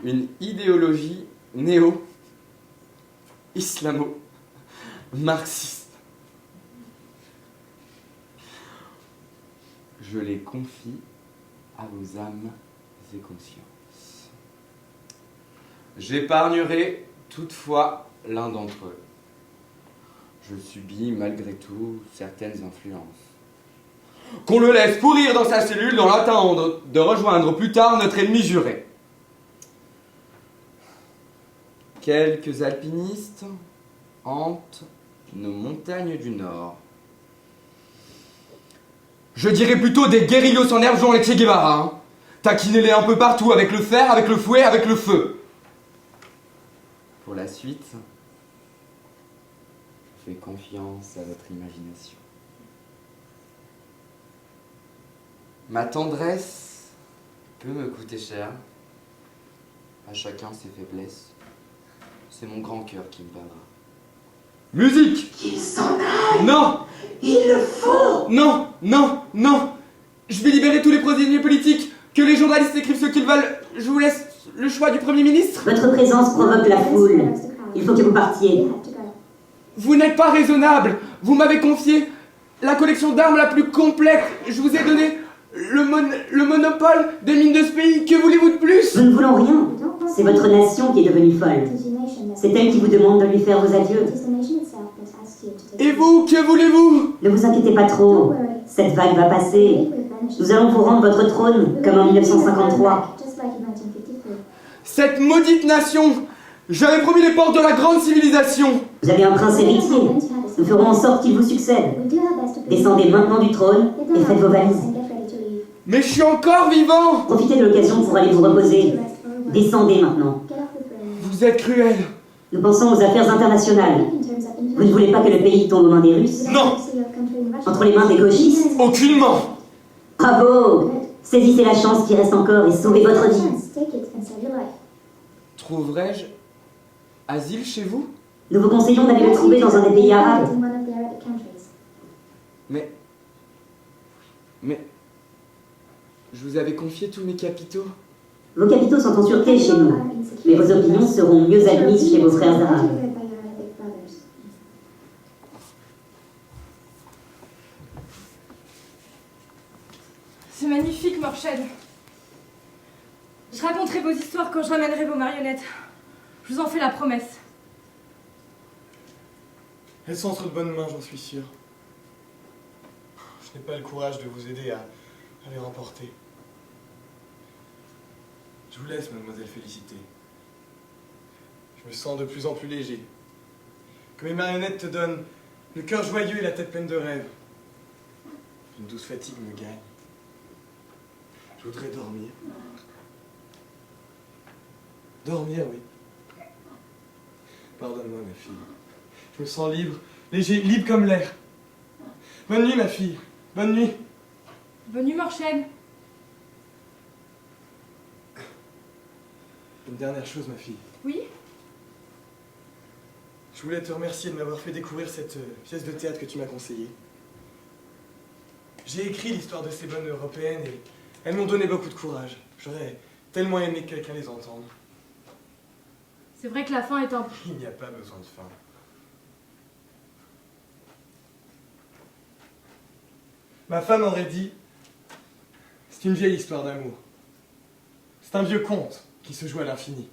une idéologie néo-islamo-marxiste. Je les confie à vos âmes et consciences. J'épargnerai toutefois l'un d'entre eux. Je subis malgré tout certaines influences. Qu'on le laisse pourrir dans sa cellule dans l'attente de rejoindre plus tard notre ennemi juré. Quelques alpinistes hantent nos montagnes du Nord. Je dirais plutôt des guérillos sans nerfs jouant les Che Guevara. Hein. Taquinez-les un peu partout avec le fer, avec le fouet, avec le feu. Pour la suite, je fais confiance à votre imagination. Ma tendresse peut me coûter cher. À chacun ses faiblesses. C'est mon grand cœur qui me parlera. Musique! Qu'il s'en aille! Non! Il le faut! Non! Je vais libérer tous les prisonniers politiques. Que les journalistes écrivent ce qu'ils veulent. Je vous laisse le choix du Premier ministre. Votre présence provoque la foule. Il faut que vous partiez. Vous n'êtes pas raisonnable. Vous m'avez confié la collection d'armes la plus complète. Je vous ai donné le monopole des mines de ce pays. Que voulez-vous de plus? Nous ne voulons rien. C'est votre nation qui est devenue folle. C'est elle qui vous demande de lui faire vos adieux. Et vous, que voulez-vous? Ne vous inquiétez pas trop. Cette vague va passer. Nous allons vous rendre votre trône, comme en 1953. Cette maudite nation! J'avais promis les portes de la grande civilisation. Vous avez un prince héritier. Nous ferons en sorte qu'il vous succède. Descendez maintenant du trône et faites vos valises. Mais je suis encore vivant! Profitez de l'occasion pour aller vous reposer. Descendez maintenant. Vous êtes cruel. Nous pensons aux affaires internationales. Vous ne voulez pas que le pays tombe aux mains des Russes? Non! Entre les mains des gauchistes? Aucunement! Bravo! Saisissez la chance qui reste encore et sauvez votre vie. Trouverai-je asile chez vous? Nous vous conseillons d'aller le trouver dans un des pays arabes. Mais je vous avais confié tous mes capitaux. Vos capitaux sont en sûreté chez nous, mais vos opinions seront mieux admises chez vos frères arabes. C'est magnifique, Morshed. Je raconterai vos histoires quand je ramènerai vos marionnettes. Je vous en fais la promesse. Elles sont entre de bonnes mains, j'en suis sûr. Je n'ai pas le courage de vous aider à les remporter. Je vous laisse, mademoiselle Félicité. Je me sens de plus en plus léger. Que mes marionnettes te donnent le cœur joyeux et la tête pleine de rêves. Une douce fatigue me gagne. Je voudrais dormir. Dormir, oui. Pardonne-moi, ma fille. Je me sens libre, léger, libre comme l'air. Bonne nuit, ma fille. Bonne nuit. Bonne nuit, Morshed. Une dernière chose, ma fille. Oui? Je voulais te remercier de m'avoir fait découvrir cette pièce de théâtre que tu m'as conseillée. J'ai écrit l'histoire de ces bonnes européennes et elles m'ont donné beaucoup de courage. J'aurais tellement aimé que quelqu'un les entende. C'est vrai que la fin est un... Il n'y a pas besoin de fin. Ma femme aurait dit, c'est une vieille histoire d'amour. C'est un vieux conte qui se joue à l'infini.